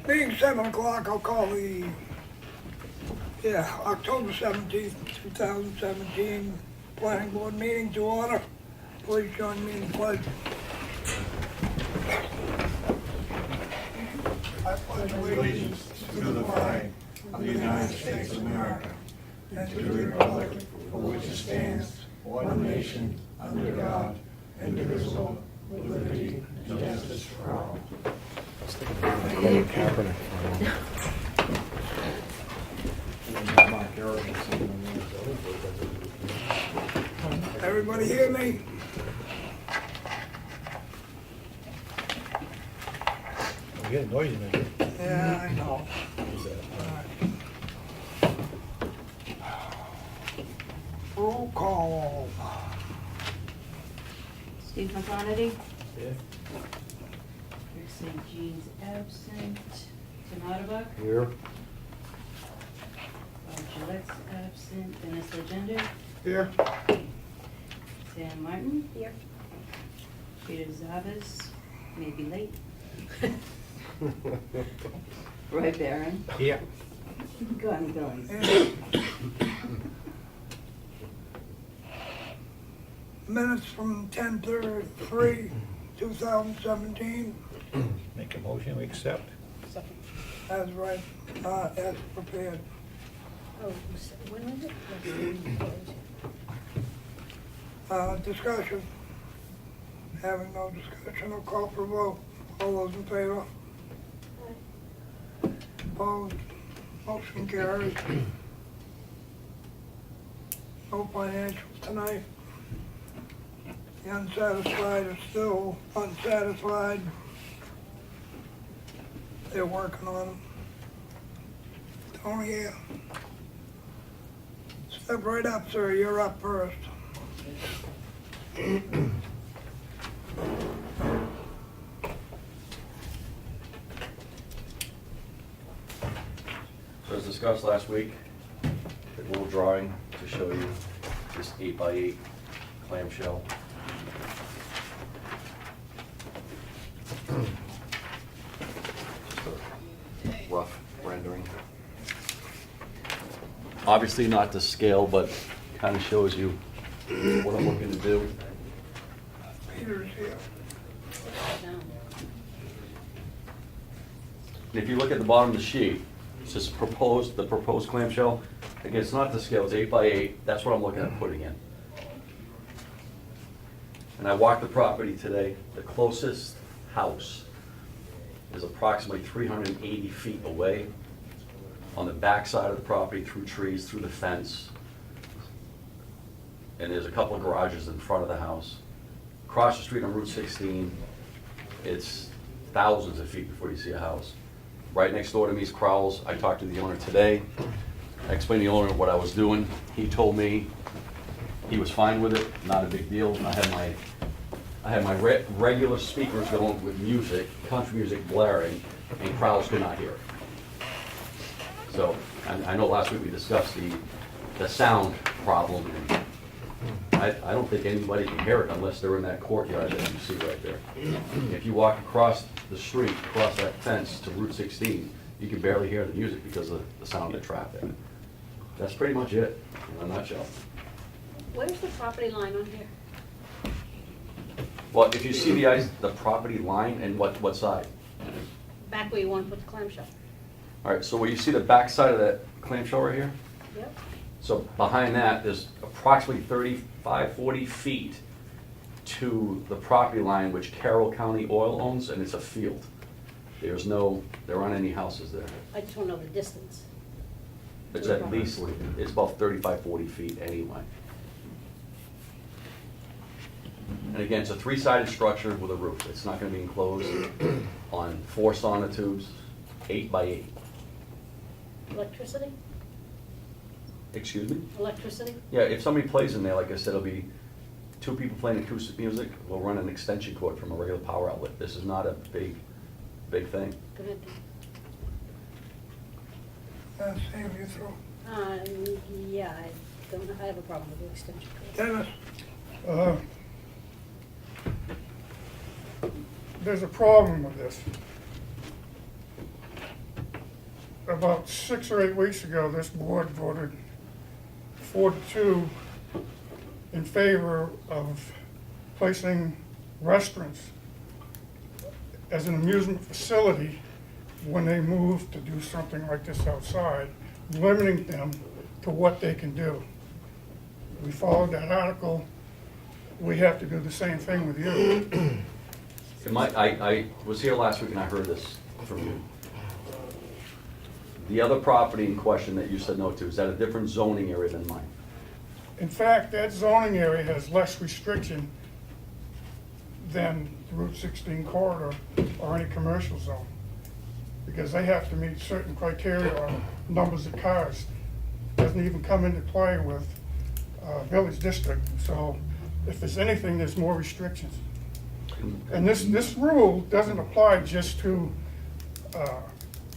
Being 7 o'clock, I'll call the, October 17th, 2017 Planning Board meeting to order. Please join me in the pledge. I pledge allegiance to the flag of the United States of America and to the republic for which it stands, one nation, under God, indivisible, with liberty and justice for all. Everybody hear me? We get a noise in it. Yeah, I know. Roll call. Steve McConerty. Yeah. Rick St. Jean's absent. Tim Otterbach. Here. Gillette's absent. Dennis Legendre. Here. Sam Martin. Here. Peter Zavas, maybe late. Roy Barron. Yeah. Condict Billings. Minutes from 10/3/2017, Make a motion, we accept. as right, as prepared. Oh, when was it? Discussion. Having no discussion, I'll call for a vote. All those in favor? Opposed? Motion carries. No financials tonight. The unsatisfied are still unsatisfied. They're working on them. Tony, yeah. Step right up, sir. You're up first. So as discussed last week, a little drawing to show you this 8x8 clamshell. Just a rough rendering. Obviously not to scale, but kind of shows you what I'm looking to do. Peter's here. And if you look at the bottom of the sheet, it says proposed, the proposed clamshell. Again, it's not to scale, it's 8x8. That's what I'm looking at putting in. And I walked the property today. The closest house is approximately 380 feet away on the back side of the property, through trees, through the fence. And there's a couple of garages in front of the house. Across the street on Route 16, it's thousands of feet before you see a house. Right next door to me is Crowell's. I talked to the owner today. I explained to the owner what I was doing. He told me he was fine with it, not a big deal. I had my regular speakers going with music, country music blaring, and Crowell's could not hear it. So, I know last week we discussed the sound problem, and I don't think anybody can hear it unless they're in that courtyard that you see right there. If you walk across the street, across that fence to Route 16, you can barely hear the music because of the sound of traffic. That's pretty much it, in a nutshell. Where's the property line on here? Well, if you see the property line, and what side? Back where you want to put the clamshell? All right, so where you see the back side of that clamshell right here? Yep. So behind that, there's approximately 35, 40 feet to the property line which Carroll County Oil owns, and it's a field. There aren't any houses there. I just want to know the distance. It's at least, it's about 35, 40 feet anyway. And again, it's a three-sided structure with a roof. It's not gonna be enclosed on 4 sonotubes, 8x8. Electricity? Excuse me? Electricity? Yeah, if somebody plays in there, like I said, it'll be 2 people playing acoustic music. We'll run an extension cord from a regular power outlet. This is not a big thing. Go ahead. Sam, you throw. Yeah, I have a problem with the extension cord. Dennis? There's a problem with this. about 6 or 8 weeks ago, this board voted 4-2 in favor of placing restaurants as an amusement facility when they move to do something like this outside, limiting them to what they can do. We followed that article. We have to do the same thing with you. I was here last week and I heard this from you. The other property in question that you said no to, is that a different zoning area than mine? In fact, that zoning area has less restriction than the Route 16 corridor or any commercial zone, because they have to meet certain criteria on numbers of cars. Doesn't even come into play with village district. So if there's anything, there's more restrictions. And this rule doesn't apply just to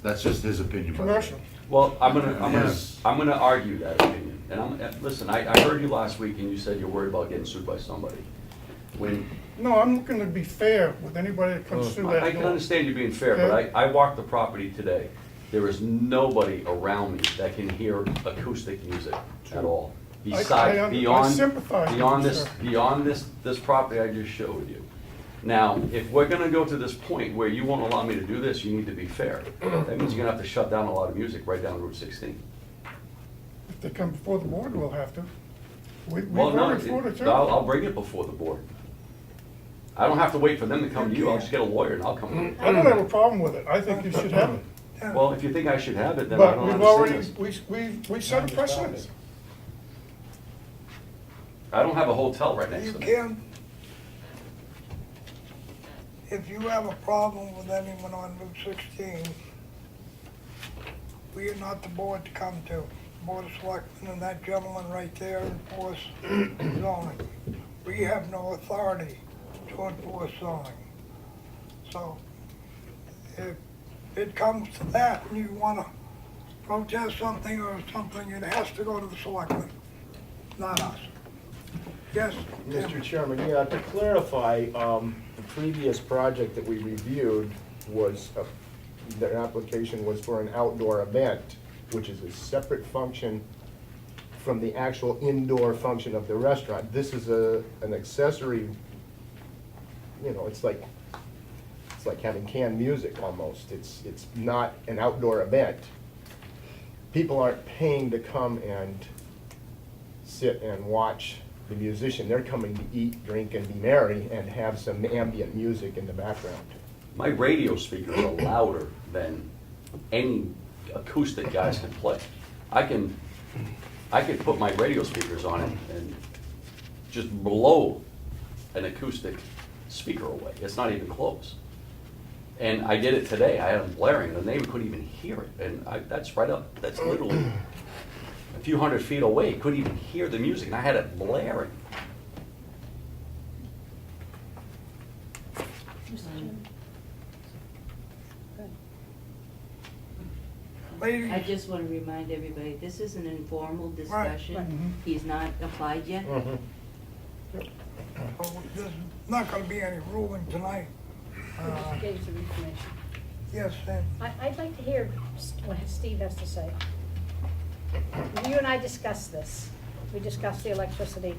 That's just his opinion. by the way. commercial. Well, I'm Yes. gonna argue that opinion. And listen, I heard you last week and you said you're worried about getting sued by somebody. When, No, I'm looking to be fair with anybody that comes through that I can door. understand you being fair, but I walked the property today. There is nobody around me that can hear acoustic music at all. Besides, beyond, sympathize with beyond you, this, sir. beyond this property I just showed you. Now, if we're gonna go to this point where you won't allow me to do this, you need to be fair. That means you're gonna have to shut down a lot of music right down Route 16. If they come before the board, we'll have to. We Well, no, voted for it too. I'll bring it before the board. I don't have to wait for them to come to you, I'll just get a lawyer and I'll come in. I don't have a problem with it. I think you should have it. Well, if you think I should have it, then I But don't we've understand already, this. we set a precedent. I don't have a hotel right next You to me. can, if you have a problem with anyone on Route 16, we are not the board to come to. Board of Selectmen and that gentleman right there enforce zoning. We have no authority to enforce zoning. So if it comes to that and you want to protest something or something, it has to go to the Selectmen, not us. Yes, Tim? Mr. Chairman, yeah, to clarify, the previous project that we reviewed was, their application was for an outdoor event, which is a separate function from the actual indoor function of the restaurant. This is an accessory, you know, it's like having canned music almost. It's not an outdoor event. People aren't paying to come and sit and watch the musician. They're coming to eat, drink, and be merry and have some ambient music in the background. My radio speakers are louder than any acoustic guys can play. I could put my radio speakers on it and just blow an acoustic speaker away. It's not even close. And I did it today. I had them blaring, and the neighbor couldn't even hear it. And that's right up, that's literally a few hundred feet away. Couldn't even hear the music, and I had it blaring. Mr. Chairman. Go ahead. Ladies, I just want to remind everybody, this is an informal discussion. right. He's not applied yet. so there's not going to be any ruling tonight. We just gave some information. Yes, Sam? I'd like to hear what Steve has to say. You and I discussed this. We discussed the electricity.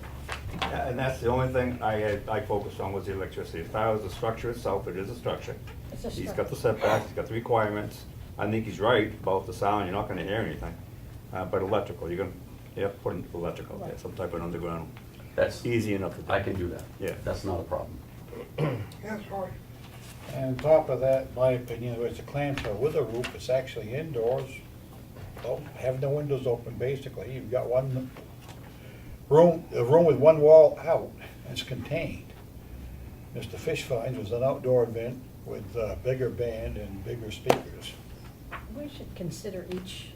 Yeah, and that's the only thing I focused on was the electricity. As far as the structure itself, it is a structure. It's a He's structure. got the setbacks, he's got the requirements. I think he's right about the sound, you're not gonna hear anything. But electrical, you have to put in electrical, Right. some type of underground, That's, easy enough to do. I can do that. Yeah. That's not a problem. Yes, Roy? And on top of that, my opinion, it's a clamshell with a roof, it's actually indoors. Well, having the windows open, basically, you've got one room, a room with one wall out, and it's contained. Mr. Fish Finds was an outdoor event with a bigger band and bigger speakers. We should consider each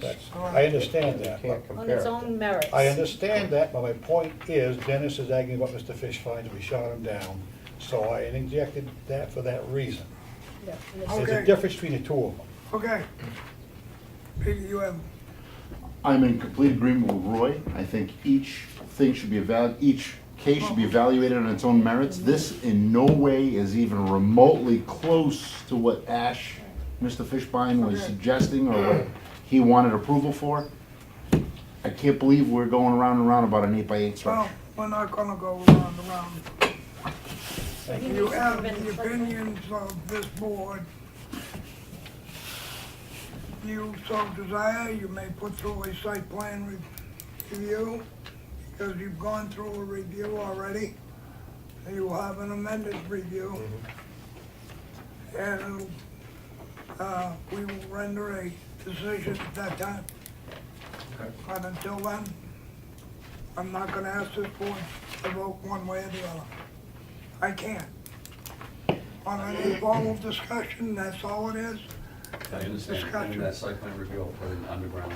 That's, I understand You that. can't but on compare its it. own merits. I understand that, but my point is, Dennis is arguing about Mr. Fish Finds, we shot him down. So I injected that for that reason. Yeah, and it's- There's a Okay. difference between the two of them. Okay. Peter, you have, I'm in complete agreement with Roy. I think each thing should be each case should be evaluated on its own merits. This in no way is even remotely close to what Ash Mr. Fishbein was Okay. suggesting or what he wanted approval for. I can't believe we're going around and around about an 8x8 Well, structure. we're not gonna go round and round. He You needs to have prevent the flood. opinions of this board. You so desire, you may put through a site plan review, because you've gone through a review already. You will have an amended review. And we will render a decision at that time. But until then, I'm not gonna ask this board to vote one way or the other. I can't. On an informal discussion, that's all it is. I understand, and Discussion. in that site plan review, I'll put an underground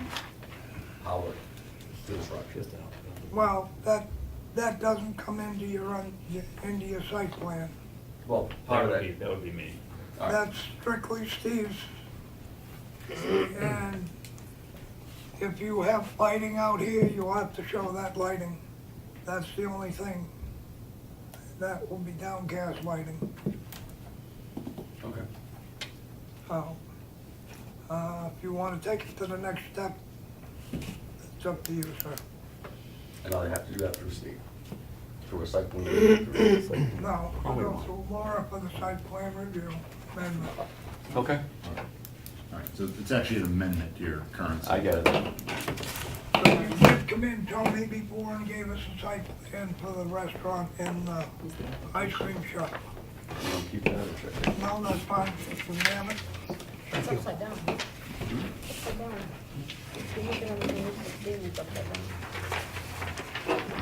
power to the structure. Well, that doesn't come into into your site plan. Well, part of that, That would be me. all right. That's strictly Steve's. And if you have lighting out here, you'll have to show that lighting. That's the only thing. That will be downcast lighting. Okay. So, if you want to take it to the next step, it's up to you, sir. And I'll have to do that through Steve, through a site plan review. No, I'll go through Laura for the site plan review amendment. Okay. All right, so it's actually an amendment to your current. I get it. So you did come in, told me before and gave us a site plan for the restaurant and the ice cream shop. You don't keep that or check? No, that's fine, we have it. It's upside down. Upside down. You're looking at everything, it's upside down.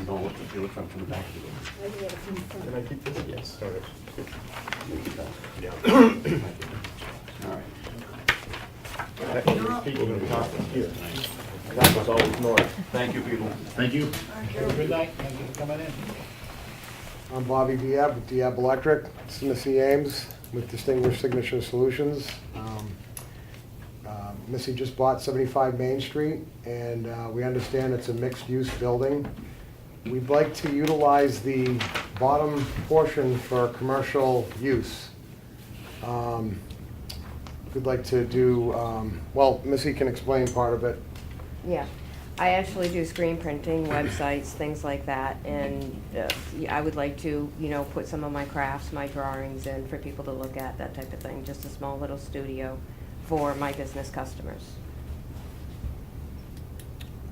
You don't look, you look from the back of the door. I do it from the front. Can I keep this? Yes. Sorry. You keep that. Yeah. All right. Actually, speaking of talking here, that was always north. Thank you, people. Thank you. Thank Have a you. good night, thank you for coming in. I'm Bobby Diab with Diab Electric, Missy Ames with Distinguished Signature Solutions. Missy just bought 75 Main Street, and we understand it's a mixed-use building. We'd like to utilize the bottom portion for commercial use. We'd like to do, well, Missy can explain part of it. Yeah, I actually do screen printing, websites, things like that, and I would like to, put some of my crafts, my drawings in for people to look at, that type of thing, just a small little studio for my business customers.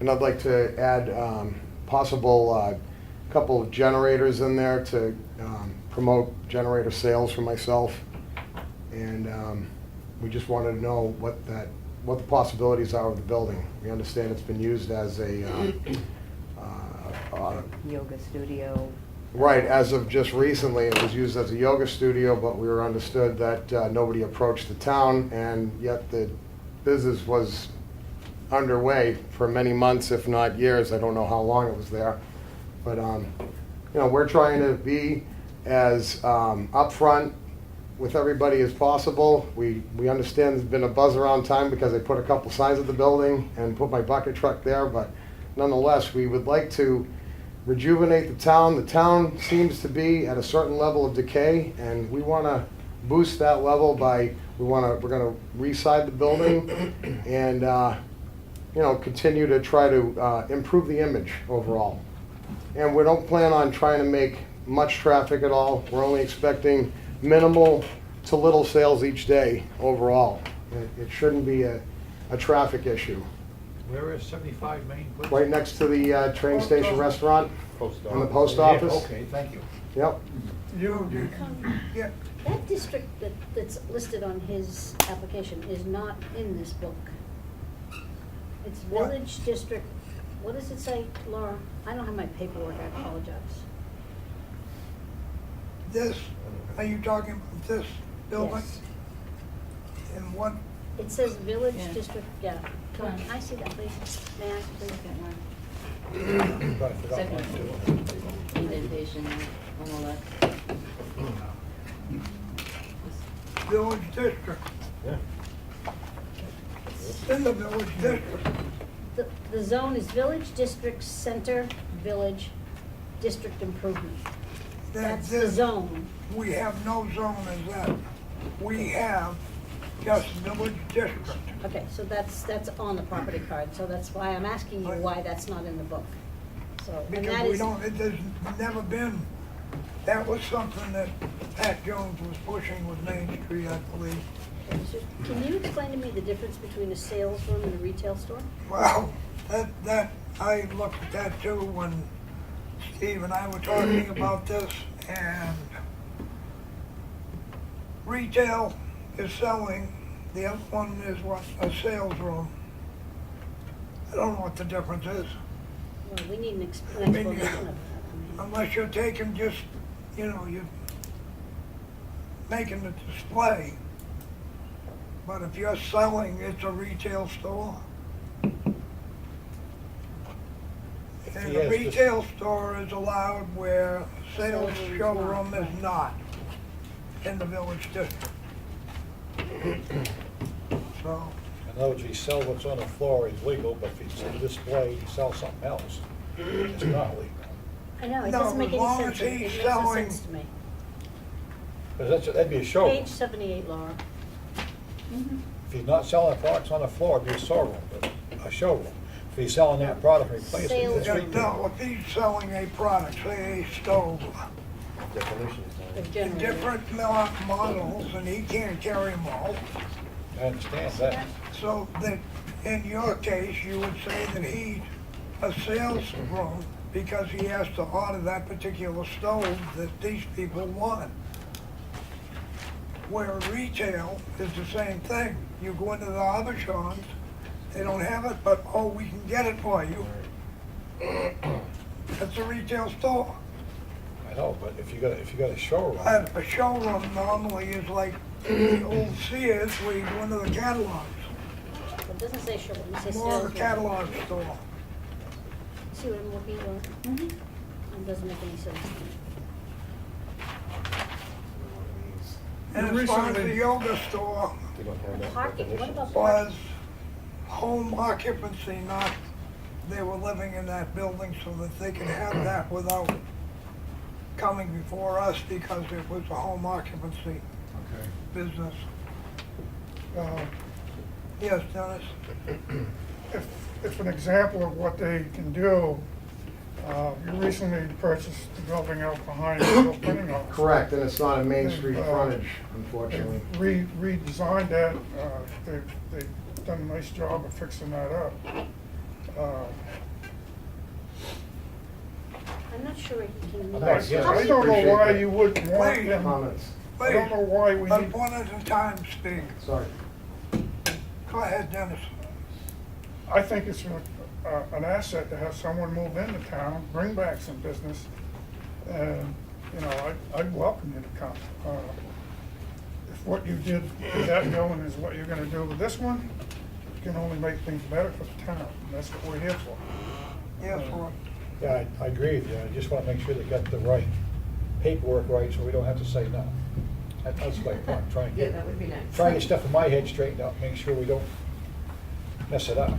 And I'd like to add possible couple of generators in there to promote generator sales for myself. And we just wanted to know what the possibilities are of the building. We understand it's been used as a Yoga studio. right, as of just recently, it was used as a yoga studio, but we were understood that nobody approached the town, and yet the business was underway for many months, if not years. I don't know how long it was there. But, we're trying to be as upfront with everybody as possible. We understand there's been a buzz around time because I put a couple signs at the building and put my bucket truck there, but nonetheless, we would like to rejuvenate the town. The town seems to be at a certain level of decay, and we want to boost that level by, we're going to re-side the building and, continue to try to improve the image overall. And we don't plan on trying to make much traffic at all. We're only expecting minimal to little sales each day overall. It shouldn't be a traffic issue. Where is 75 Main? Please? Right next to the train station restaurant Post and the office. post Yeah, office. okay, thank you. Yep. Yeah, That district that's listed on his application is not in this book. It's What? Village District, what does it say, Laura? I don't have my paperwork, I apologize. this, are you talking about this building? Yes. And what, It says Village Yeah. District, yeah. Can I see that, please? May I, please? Second one. But I forgot Second mine too. Indentation on the left. village district? Yeah. It's in the village district. The zone is Village District Center, Village District Improvement. That's the This- zone. We have no zone as that. We have just village district. Okay, so that's on the property card, so that's why I'm asking you why that's not in the book. So, and Because that we is, don't, there's never been, that was something that Pat Jones was pushing with Main Street, I believe. can you explain to me the difference between a sales room and a retail store? Well, I looked at that too when Steve and I were talking about this, and retail is selling, the other one is what, a sales room. I don't know what the difference is, Well, we need an mean, explanation of that. I mean, unless you're taking just, you know, you're making the display. But if you're selling, it's a retail store. And Yes, a this- retail store is allowed where sales showroom is not in the village district. So, In other words, he sells what's on the floor is legal, but if he's in display, he sells something else. It's not legal. I know, it No, doesn't make as any long sense. as It he's makes no selling- sense to me. 'Cause that'd be a showroom. Page 78, Laura. If he's not selling products on the floor, it'd be a showroom, a showroom. If he's selling that product and replacing it, Sales it's yeah, retail. no, if he's selling a product, say a stove, The generator. different models, and he can't carry them all. I understand that. So that, in your case, you would say that he's a sales room because he has to order that particular stove that these people want. Where retail is the same thing. You go into the other shops, they don't have it, but, oh, we can get it for you. That's a retail store. I know, but if you got a showroom, A showroom normally is like the old Sears where you go into the catalogs. It doesn't say showroom, it says More sales of room. a catalog store. See what I'm looking for? It doesn't make any sense to me. And as far as the yoga store Parking, what about parking? was home occupancy, not they were living in that building so that they could have that without coming before us because it was a home occupancy business. Yes, Dennis? If an example of what they can do, you recently purchased the building out behind the Bill Printing Office. Correct, and it's not a Main Street frontage, unfortunately. They've redesigned that, they've done a nice job of fixing that up. I'm not sure he can. Thanks, yes. I don't know why you wouldn't want Wait. them, Comments? I don't know why we Let need, one at a time speak. Sorry. Go ahead, Dennis. I think it's an asset to have someone move into town, bring back some business, and, you know, I'd welcome you to come. If what you did with that building is what you're gonna do with this one, it can only make things better for the town, and that's what we're here for. Yes, Roy. yeah, I agree with you. I just wanna make sure they got the right paperwork right, so we don't have to say no. That's my point, try and Yeah, get, that would be nice. try and get stuff in my head straightened out, make sure we don't mess it up.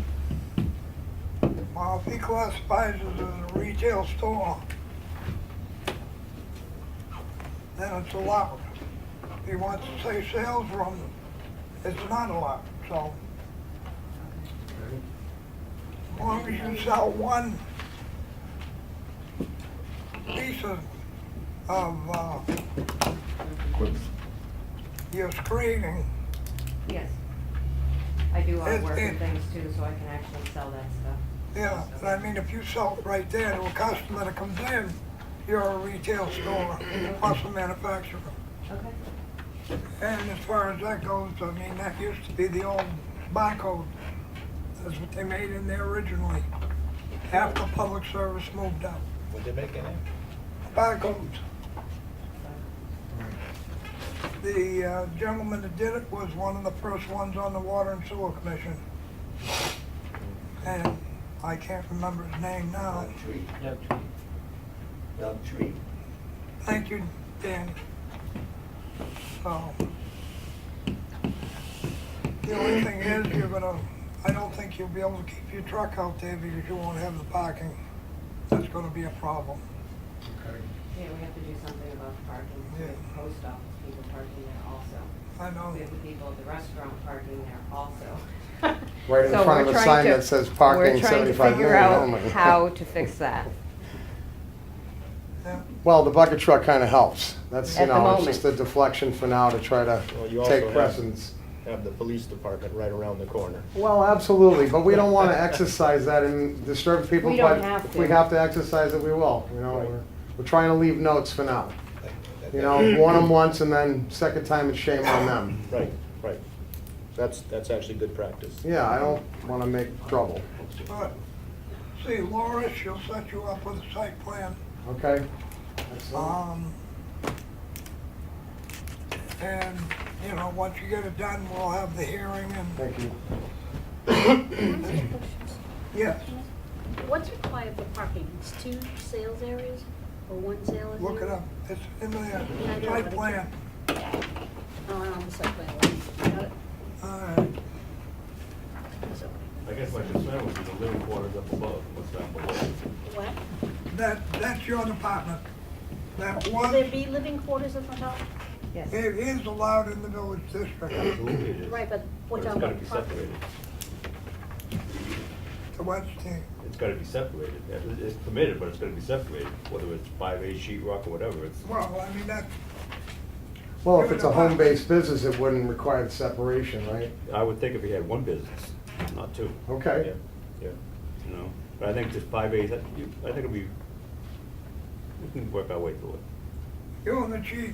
Well, if he classifies it as a retail store, then it's allowed. If he wants to say sales room, it's not allowed, so. As long as you sell one piece of your screening, Yes. I do It- artwork it- and things too, so I can actually sell that stuff. yeah, and I mean, if you sell it right there to a customer that comes in, you're a retail store plus a manufacturer. Okay. And as far as that goes, I mean, that used to be the old barcode. That's what they made in there originally, after public service moved out. Would they make it in? Barcodes. The gentleman that did it was one of the first ones on the Water and Sewer Commission. And I can't remember his name now. Doug Tree. Thank you, Dan. So, the only thing is, I don't think you'll be able to keep your truck out there because you won't have the parking. That's gonna be a problem. Yeah, we have to do something about the parking, Yeah. post office people parking there also. I know. We have the people at the restaurant parking there also. Right in So front we're of a trying sign to- that says parking 75 We're trying to figure million out only. how to fix that. Yeah. Well, the bucket truck kind of helps. That's, you At the know, it's moment. just a deflection for now to try to Well, you also take have- precedence. Have the police department right around the corner. Well, absolutely, but we don't want to exercise that and disturb people. We don't But have if to. we have to exercise it, we will, you know. Right. We're trying to leave notes for now. You know, warn them once and then second time it's shame on them. Right, right. That's actually good practice. Yeah, I don't want to make trouble, But, see, Laura, she'll set you up with a site plan. okay? Excellent. And, you know, once you get it done, we'll have the hearing and, Thank you. yes, What's required for parking? It's 2 sales areas or 1 sales area? look it up. It's in the I know, site but plan. Oh, on the site plan. Got it. So, I guess my concern would be the living quarters up above, what's down below. What? That's your department. That Will there was, be living quarters at the top? Yes. it is allowed in the village district. Absolutely it is. Right, but But which it's on gotta the be parking? separated. The West team. It's gotta be separated. It's permitted, but it's gotta be separated, whether it's 5A sheet rock or whatever, it's. Well, I mean, that, Well, if it's a home-based business, it wouldn't require the separation, right? I would think if he had one business, not two. Okay. Yeah, you know, but I think just 5A, I think it'll be, we can work our way through it. you and the chief,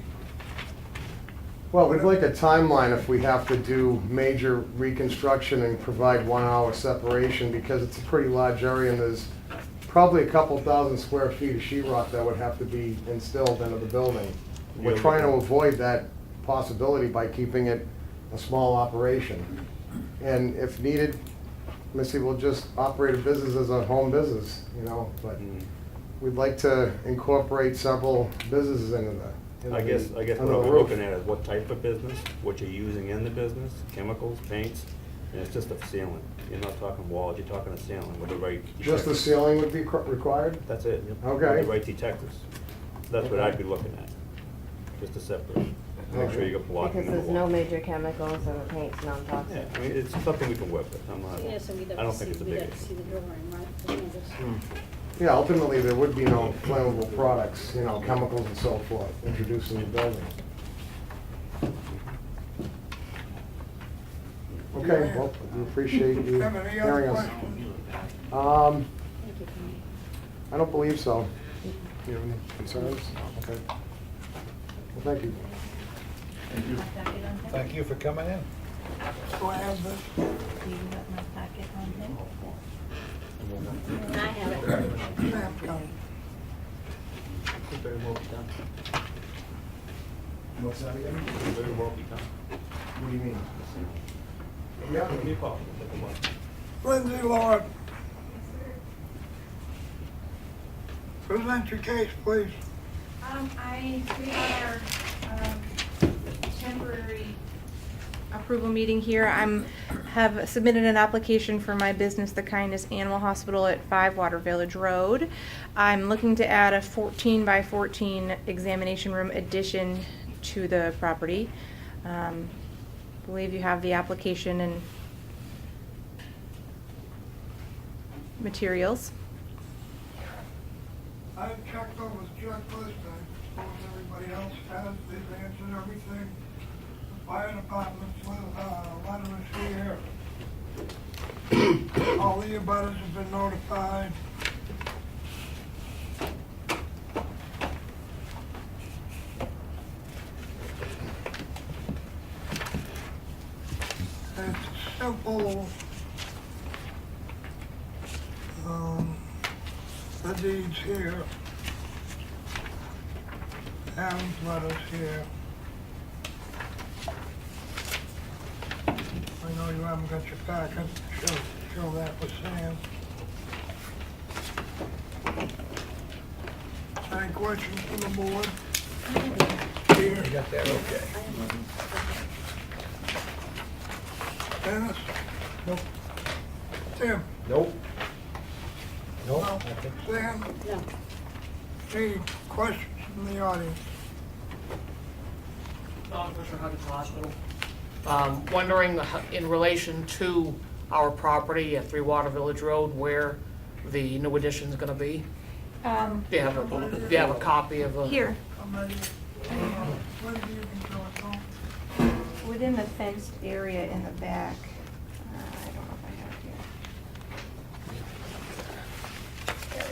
Well, we'd like a timeline if we have to do major reconstruction and provide 1 hour separation, because it's a pretty large area and there's probably a couple thousand square feet of sheetrock that would have to be instilled into the building. We're trying to avoid that possibility by keeping it a small operation. And if needed, Missy will just operate a business as a home business, you know, but we'd like to incorporate several businesses into that. I guess what we're looking at is what type of business, what you're using in the business, chemicals, paints, and it's just a ceiling. You're not talking walls, you're talking a ceiling with the right. Just the detectors. ceiling would be required? That's it. Okay. With the right detectors. That's what I'd be looking at, just to separate. Make sure you got blocking. Because there's no major chemicals and the paint's non-toxic. Yeah, I mean, it's something we can work with. I'm not, Yeah, so we'd I have don't to think see, it's a we'd big have to see issue. the drawing, right? The changes. Yeah, ultimately, there would be no flammable products, you know, chemicals and so forth, introduced in the building. Okay, well, we appreciate you have any hearing other us. questions? Um, Thank you, Connie. I don't believe so. Do you have any concerns? Okay. Well, thank you. Thank you for coming in. Do I have this? I have it. Ma'am, Connie. Could very well be done. What's that again? Could very well be done. What do you mean? Yeah, give me a call. Take a look. Lindsay Lord. Present your case, please. We are temporary approval meeting here. Have submitted an application for my business, The Kindness Animal Hospital at 5 Water Village Road. I'm looking to add a 14 by 14 examination room addition to the property. Believe you have the application and materials. I checked over the checklist, I suppose everybody else has, they've answered everything. The fire department's letter is here. All the abutters have been notified. It's simple. The deeds here. Adam's letters here. I know you haven't got your packet, show that with Sam. Any questions from the board? Here. You got that, okay. Dennis? Nope. Tim? Nope. No. Nope, nothing. Sam? No. Any questions from the audience? Don Fisher, Huggins Hospital. Wondering in relation to our property at 3 Water Village Road, where the new addition is gonna be? Do you have a copy of a? Here, I'm ready. When do you control it, Tom? within the fenced area in the back. I don't know if I have it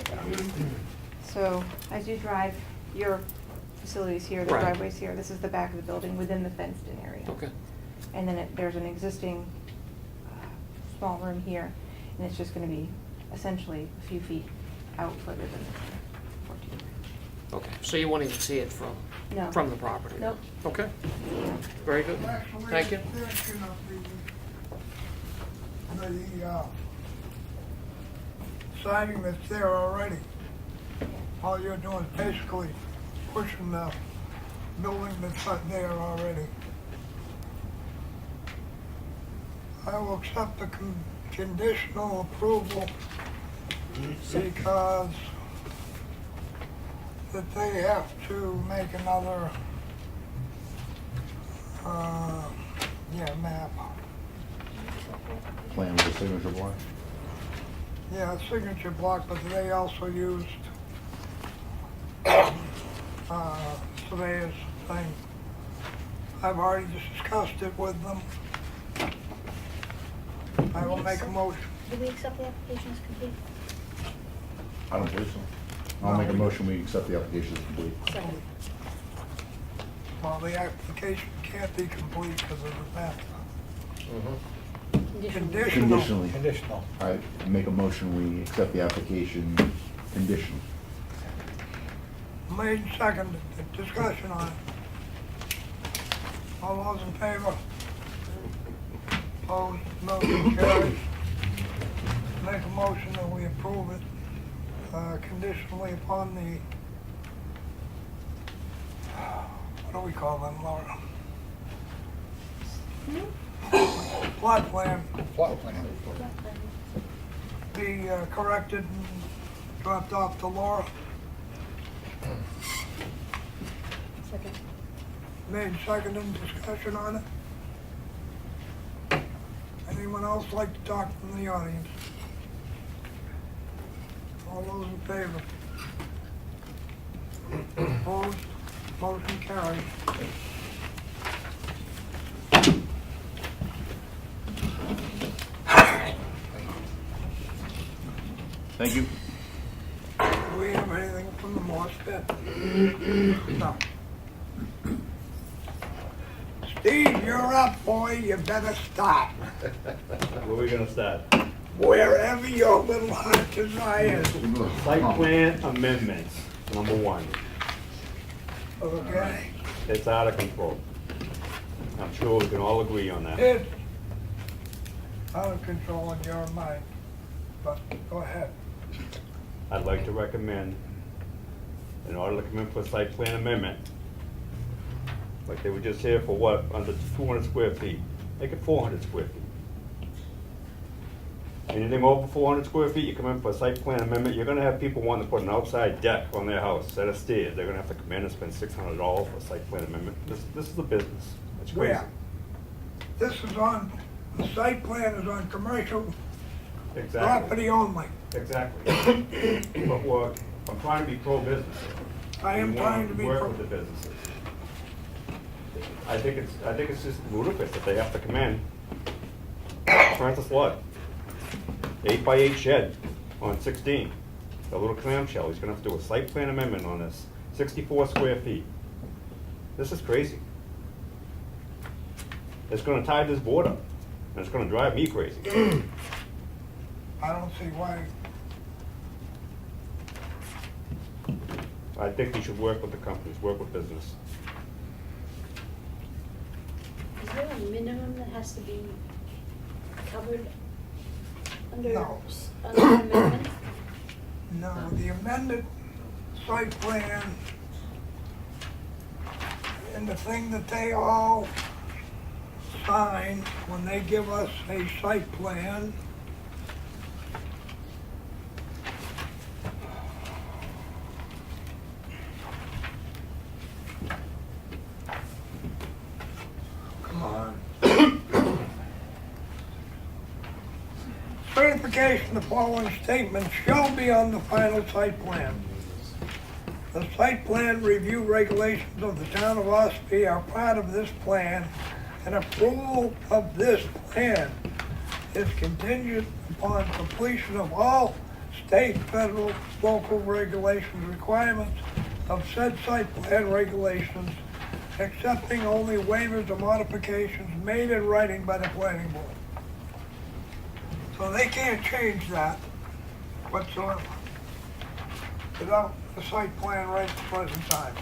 here. There we go. So as you drive, your facility's here, the Right. driveway's here. This is the back of the building within the fenced-in area. Okay. And then there's an existing small room here, and it's just gonna be essentially a few feet out further than the 14. Okay, so you won't even see it No. from the property? Nope. Okay, very good. Actually, Thank you. the extension of the siding that's there already. All you're doing is basically pushing the building that's not there already. I will accept the conditional approval because that they have to make another, map. Plan with the signature block. Yeah, a signature block, but they also used surveyor's thing. I've already discussed it with them. I will make a motion. Do we accept the application as complete? I don't believe so. I'll make a motion, we accept the application as complete. Second. Well, the application can't be complete because of the map. Conditional. Conditionally. Conditional. I make a motion, we accept the application conditional. Made and seconded, discussion on it. All those in favor? Opposed, motion carries. Make a motion that we approve it conditionally upon the, what do we call them, Laura? Plot plan Plot plan. be corrected and dropped off to Laura. Second. Made seconded, discussion on it. Anyone else like to talk from the audience? All those in favor? Opposed? Motion carried. Thank you. Do we have anything from the Morse pit? No. Steve, you're up, boy. You better start. Where are we gonna start? Wherever your little heart desires. Site plan amendments, number 1. Okay? It's out of control. I'm sure we can all agree on that. It's out of control in your mind, but go ahead. I'd like to recommend, in order to come in for a site plan amendment, like they were just here for what, under 200 square feet, make it 400 square feet. Anything over 400 square feet, you come in for a site plan amendment, you're gonna have people wanting to put an outside deck on their house, set of stairs, they're gonna have to come in and spend $600 for a site plan amendment. This is a business, it's crazy. Where? This is on, the site plan is on commercial Exactly, property only. exactly. But I'm trying to be pro-business. I am trying to be Work pro- with the businesses. I think it's just ludicrous that they have to come in. Francis Flood, 8x8 shed on 16, a little clamshell. He's gonna have to do a site plan amendment on this, 64 square feet. This is crazy. It's gonna tie this board up, and it's gonna drive me crazy. I don't see why. I think we should work with the companies, work with business. Is there a minimum that has to be covered under, No. under an amendment? No, the amended site plan and the thing that they all sign when they give us a site plan come on. Certification of the following statements shall be on the final site plan. The site plan review regulations of the town of Ossipee are part of this plan, and approval of this plan is contingent upon completion of all state, federal, local regulations requirements of said site plan regulations, accepting only waivers or modifications made in writing by the planning board. So they can't change that whatsoever without the site plan right at the present time.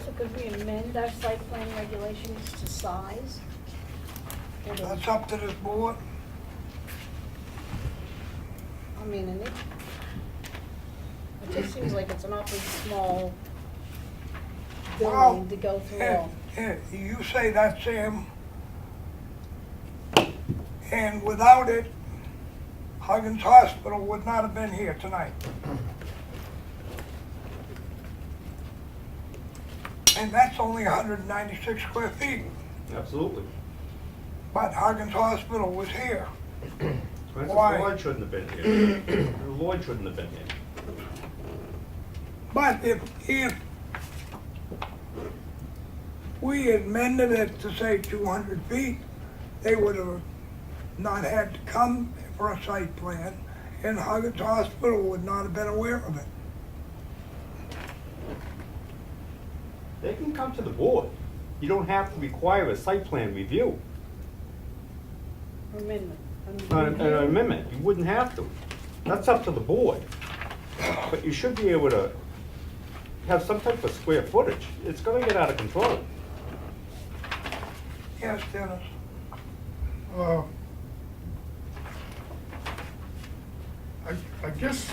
So could we amend our site plan regulations to size? Or to- That's up to this board. I mean, and it just seems like it's an awfully small building to go through all. You say that, Sam, and without it, Huggins Hospital would not have been here tonight. And that's only 196 square feet, Absolutely. but Huggins Hospital was here. Francis Why? Lloyd shouldn't have been here. Lloyd shouldn't have been here. But if we amended it to say 200 feet, they would have not had to come for a site plan, and Huggins Hospital would not have been aware of it. They can come to the board. You don't have to require a site plan review. Amendment. An amendment, you wouldn't have to. That's up to the board. But you should be able to have some type of square footage. It's gonna get out of control. Yes, Dennis. I guess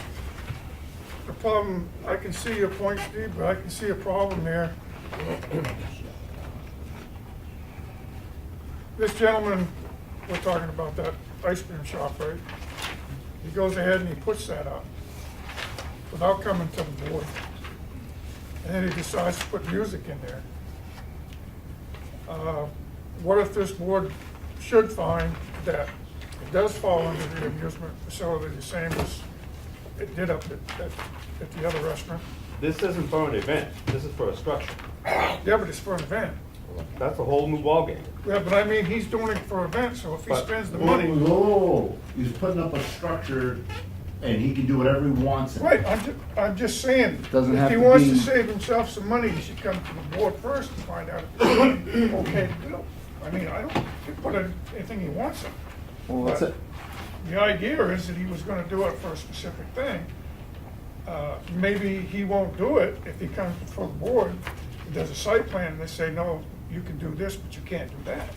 the problem, I can see your point, Steve, but I can see a problem there. This gentleman, we're talking about that ice cream shop, right? He goes ahead and he puts that up without coming to the board. And then he decides to put music in there. What if this board should find that it does fall under the amusement facility, the same as it did up at the other restaurant? This isn't for an event, this is for a structure. Yeah, but it's for an event. That's a whole new ballgame. Yeah, but I mean, he's doing it for events, so if he But- spends the Whoa, money. whoa, he's putting up a structure and he can do whatever he wants. in it. Right, I'm just saying, Doesn't have if he to wants be- to save himself some money, he should come to the board first and find out if it's okay to do. I mean, I don't, he can put anything he wants in. Well, that's But it. The idea is that he was gonna do it for a specific thing. Maybe he won't do it if he comes before the board, he does a site plan, and they say, no, you can do this, but you can't do that.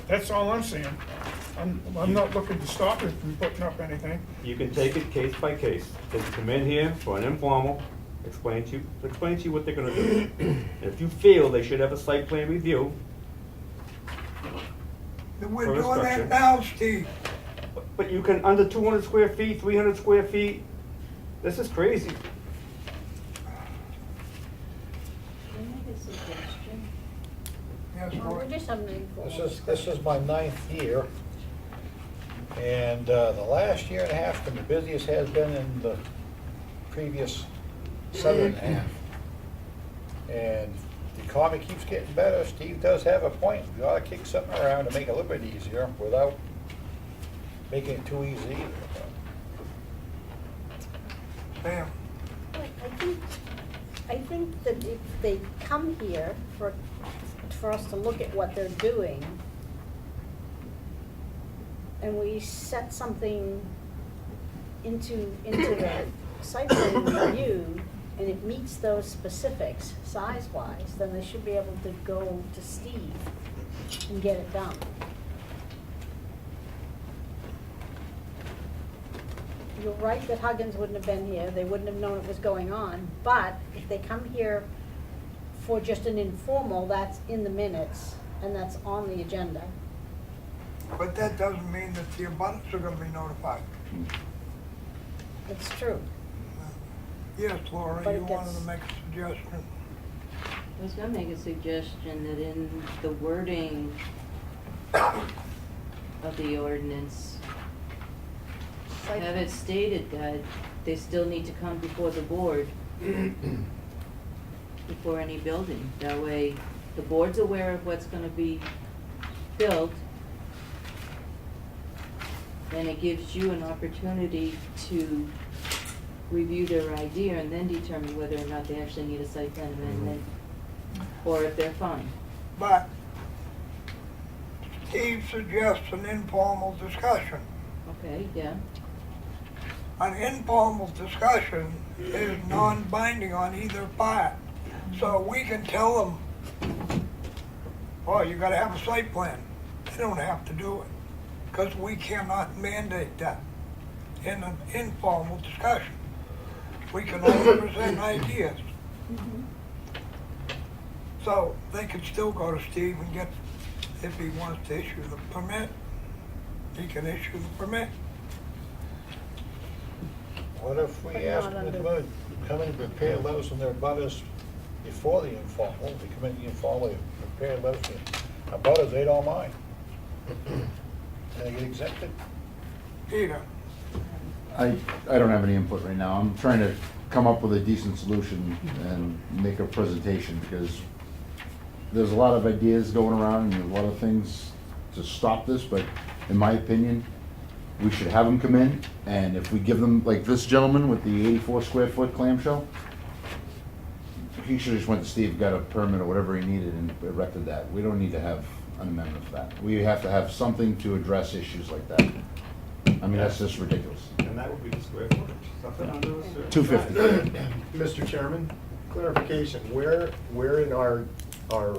That's all I'm saying. I'm not looking to stop him from putting up anything. You can take it case by case. They can come in here for an informal, explain to you what they're gonna do. And if you feel they should have a site plan review, We're For a doing structure. that now, Steve. but you can, under 200 square feet, 300 square feet, this is crazy. Can I make a suggestion? Yes, Well, Roy. we're just having an informal This is my 9th year, and the last year and a half been the busiest has been in the previous 7.5. And the economy keeps getting better. Steve does have a point. We ought to kick something around to make it a little bit easier without making it too easy either. Sam. I think that if they come here for us to look at what they're doing, and we set something into the site plan review, and it meets those specifics size-wise, then they should be able to go to Steve and get it done. You're right that Huggins wouldn't have been here, they wouldn't have known it was going on, but if they come here for just an informal, that's in the minutes, and that's on the agenda. But that doesn't mean that the abutters are gonna be notified. It's true. Yes, Laura, But you it wanted gets- to make a suggestion. I was gonna make a suggestion that in the wording of the ordinance, site have plan. it stated that they still need to come before the board before any building. That way, the board's aware of what's gonna be built, and it gives you an opportunity to review their idea and then determine whether or not they actually need a site plan amendment, or if they're fine. But Steve suggests an informal discussion. Okay, yeah. An informal discussion is non-binding on either part. So we can tell them, oh, you gotta have a site plan. They don't have to do it, because we cannot mandate that in an informal discussion. We can only present ideas. So they could still go to Steve and get, if he wants to issue the permit, he can issue the permit. What if we But ask not them to under- come in and prepare letters from their butters before the informal? They come in the informal, they prepare letters from their butters, they don't mind. And they get exempted. Peter, I don't have any input right now. I'm trying to come up with a decent solution and make a presentation, because there's a lot of ideas going around and a lot of things to stop this, but in my opinion, we should have them come in, and if we give them, like this gentleman with the 84 square foot clamshell, he should have just went to Steve, got a permit or whatever he needed and erected that. We don't need to have an amendment for that. We have to have something to address issues like that. I mean, that's just ridiculous. And that would be the square footage, something under a certain. 250. Mr. Chairman, clarification, where in our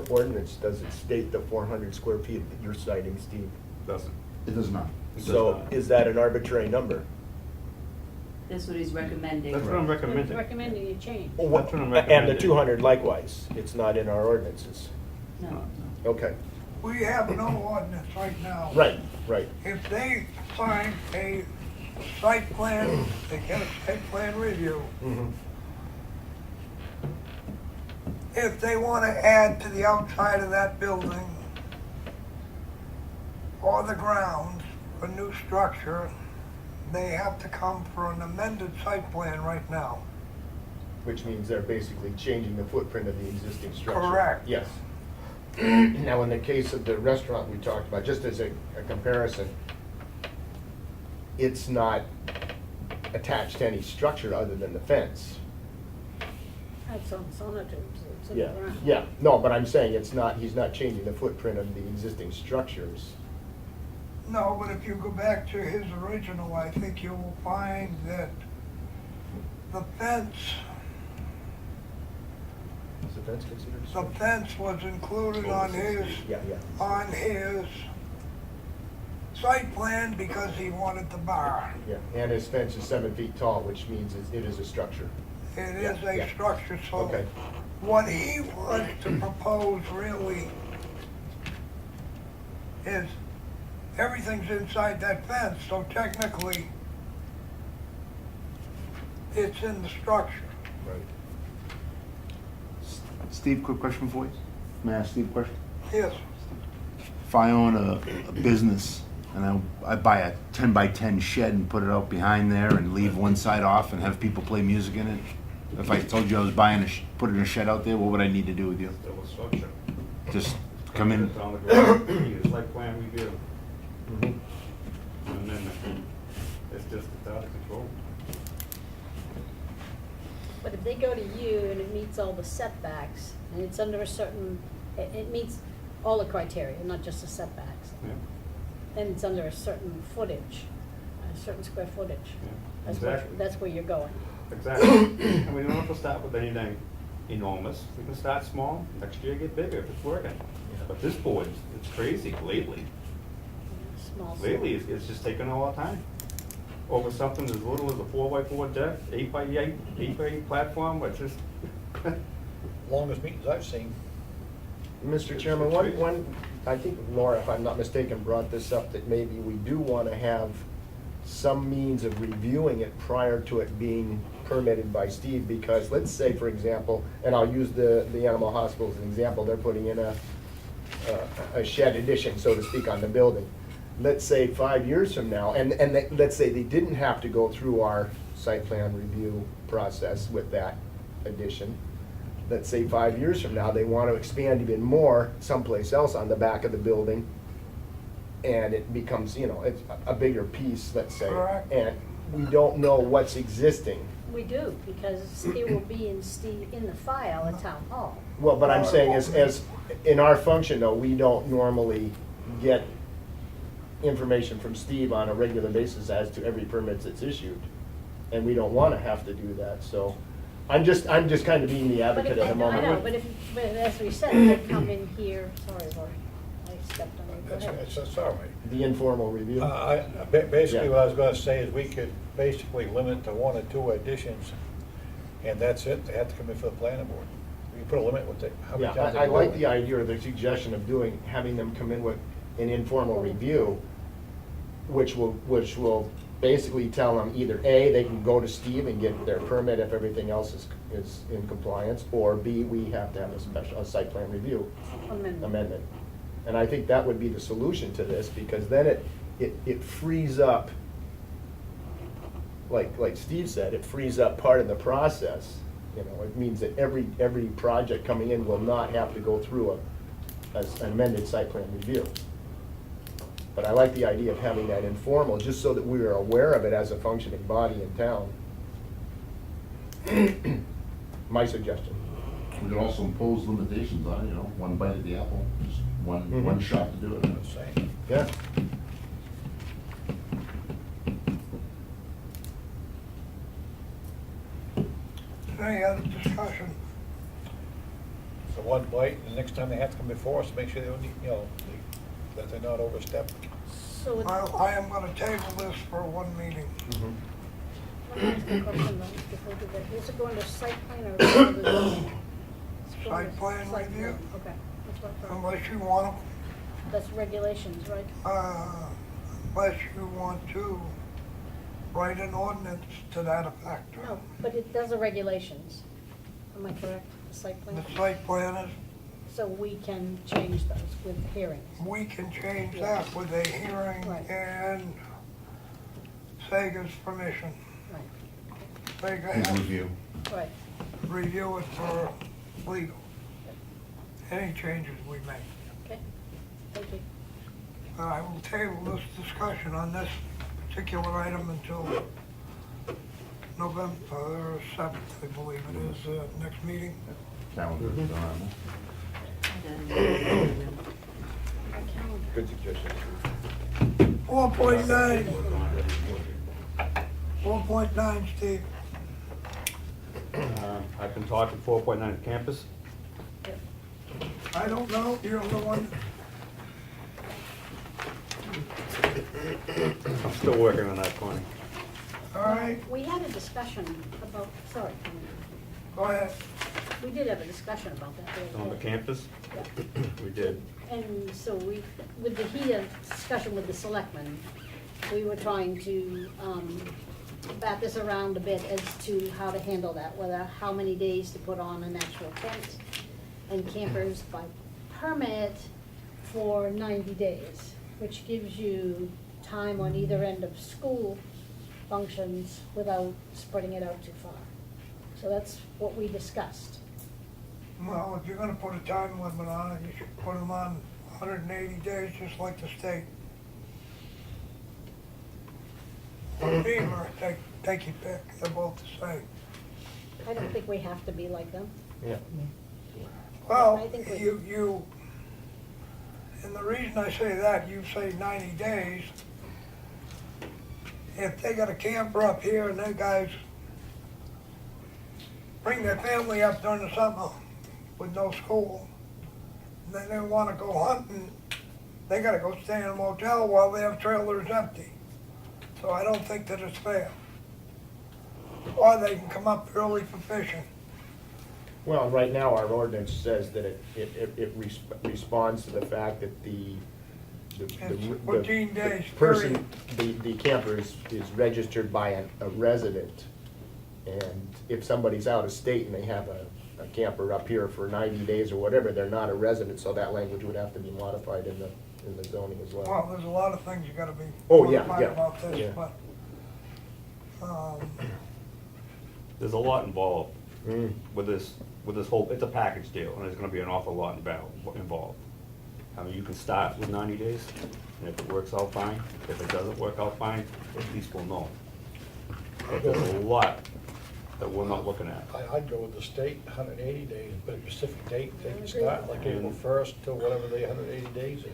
ordinance does it state the 400 square feet that you're citing, Steve? Doesn't. It does not. It does So not. is that an arbitrary number? That's what he's recommending. That's what I'm recommending. Recommending you change. That's what I'm And the recommending. 200 likewise, it's not in our ordinances? No. Okay, we have no ordinance right now. right. If they sign a site plan, they get a site plan review. Mhm. If they want to add to the outside of that building or the grounds, a new structure, they have to come for an amended site plan right now. Which means they're basically changing the footprint of the existing structure. Correct. Yes. Now, in the case of the restaurant we talked about, just as a comparison, it's not attached to any structure other than the fence. That's on sonotubes, it's in the Yeah, ground. yeah, no, but I'm saying it's not, he's not changing the footprint of the existing structures. No, but if you go back to his original, I think you will find that the fence Is the fence considered a The structure? fence was included on his, Yeah. on his site plan because he wanted the bar. Yeah, and his fence is 7 feet tall, which means it is a structure. It is Yeah, a yeah. structure, so Okay. what he wants to propose really is everything's inside that fence, so technically it's in the structure. Right. Steve, quick question for you. May I ask Steve a question? Yes, If I own a business and I buy a 10 by 10 shed and put it out behind there and leave one side off and have people play music in it, if I told you I was buying putting a shed out there, what would I need to do with you? Still a structure. Just come in? It's on the ground, it's like plan review. Mhm. And then it's just out of control. But if they go to you and it meets all the setbacks, and it's under a certain, it meets all the criteria, not just the setbacks, Yeah, then it's under a certain footage, a certain square footage. yeah, That's exactly. that's where you're going. Exactly. And we don't have to start with anything enormous. We can start small, next year get bigger if it's working. But this board, it's crazy lately. Small. Lately, it's just taking all our time. Over something as little as a 4x4 deck, 8x8, 8x8 platform, which is, Longest meetings I've seen. Mr. Chairman, one, I think Laura, if I'm not mistaken, brought this up, that maybe we do want to have some means of reviewing it prior to it being permitted by Steve, because let's say, for example, and I'll use the animal hospital as an example, they're putting in a shed addition, so to speak, on the building. let's say 5 years from now, and let's say they didn't have to go through our site plan review process with that addition. Let's say 5 years from now, they want to expand even more someplace else on the back of the building, and it becomes, you know, it's a bigger piece, let's say. Correct. And we don't know what's existing. We do, because it will be in the file at town hall. Well, but I'm saying as in our function though, we don't normally get information from Steve on a regular basis as to every permit that's issued. And we don't wanna have to do that, so I'm just kind of being the But advocate if, at the moment. I know, but as we said, they come in here, sorry, Lori, I stepped on you, go ahead. It's all right. The informal review. Basically, Yeah. what I was gonna say is we could basically limit to 1 or 2 additions, and that's it. They have to come in for the planning board. We can put a limit with it. How many Yeah, times they I go like in. the idea or the suggestion of having them come in with an informal review, which will basically tell them either A, they can go to Steve and get their permit if everything else is in compliance, or B, we have to have a site plan review amendment. And I think that would be the solution to this, because then it frees up, like Steve said, it frees up part of the process. You know, it means that every project coming in will not have to go through an amended site plan review. But I like the idea of having that informal, just so that we are aware of it as a functioning body in town. My suggestion. We could also impose limitations on it, you know, 1 bite at the apple, just one shot to do it. I'm saying. Yeah. Any other discussion? So 1 bite, and the next time they have to come before us, make sure they don't, you know, that they're not overstepping. So it's, I am gonna table this for 1 meeting. let me ask a question though, before we do that. Is it going to site plan or? It's going to Site plan site review? Okay, that's what I thought. Unless you want, That's regulations, right? unless you want to write an ordinance to that effect. No, but it does the regulations. Am I correct? The site plan? The site plan is, So we can change those with hearings. we can change that with a hearing Right. and Sega's permission. Right, Sega His has review. right. to review it for legal. Any changes we make. Okay, thank you. I will table this discussion on this particular item until November 7th, I believe it is, next meeting. Calendar, don't have Good suggestion. 4.9. 4.9, Steve. I've been talking 4.9 campus. I don't know, you're the one. I'm still working on that, Connie. All right, We had a discussion about, sorry, go ahead. we did have a discussion about that. the other On the day. campus, Yeah. we did. And so we, with the heat of discussion with the selectmen, we were trying to bat this around a bit as to how to handle that, whether, how many days to put on an actual tent, and campers by permit for 90 days, which gives you time on either end of school functions without spreading it out too far. So that's what we discussed. Well, if you're gonna put a time limit on it, you should put them on 180 days, just like the state. Or FEMA, take your pick, they're both the same. I don't think we have to be like them. Yeah. Well, I think we- you, and the reason I say that, you say 90 days, if they got a camper up here and they guys bring their family up during the summer with no school, and then they wanna go hunting, they gotta go stay in a motel while they have trailers empty. So I don't think that it's fair. Or they can come up early for fishing. Well, right now, our ordinance says that it responds to the fact that the It's 14 days, person, the camper is registered by a resident. And if somebody's out of state and they have a camper up here for 90 days or whatever, they're not a resident, so that language would have to be modified in the in the zoning as well. Well, there's a lot of things you gotta be Oh, yeah, notified yeah, about yeah. this, but, There's a lot involved Mm. with this whole, it's a package deal, and there's gonna be an awful lot involved. I mean, you can start with 90 days, and if it works out fine, if it doesn't work out fine, at least we'll know. But there's a lot that we're not looking at. I'd go with the state, 180 days, but a specific date, they can start, like April 1st till whatever the 180 days is.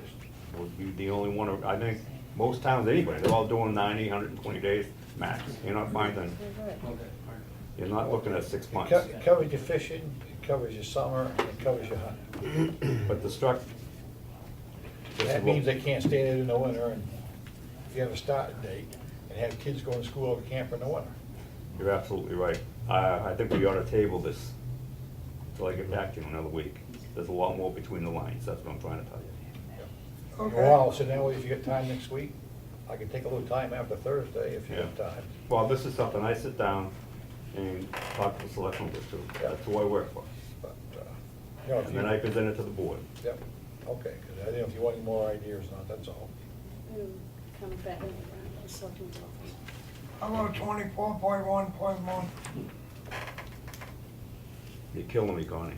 We'll be the only one, I think, most towns anyway, they're all doing 90, 120 days max. You're not finding, you're not looking at 6 months. It covers your fishing, it covers your summer, and it covers your hunting. But the struct. That means they can't stay there in the winter, and if you have a starting date, and have kids going to school or camp in the winter. You're absolutely right. I think we ought to table this until I get back to you in another week. There's a lot more between the lines, that's what I'm trying to tell you. okay. Well, so now if you get time next week, I can take a little time after Thursday if you have Yeah. time. Well, this is something I sit down and talk to the selectmen with too. That's who I work for. But, you know, if And you, then I present it to the board. yep, okay, because I didn't know if you want any more ideas or not, that's all. Come back in the selectmen's office. How about 24.1.1? You're killing me, Connie.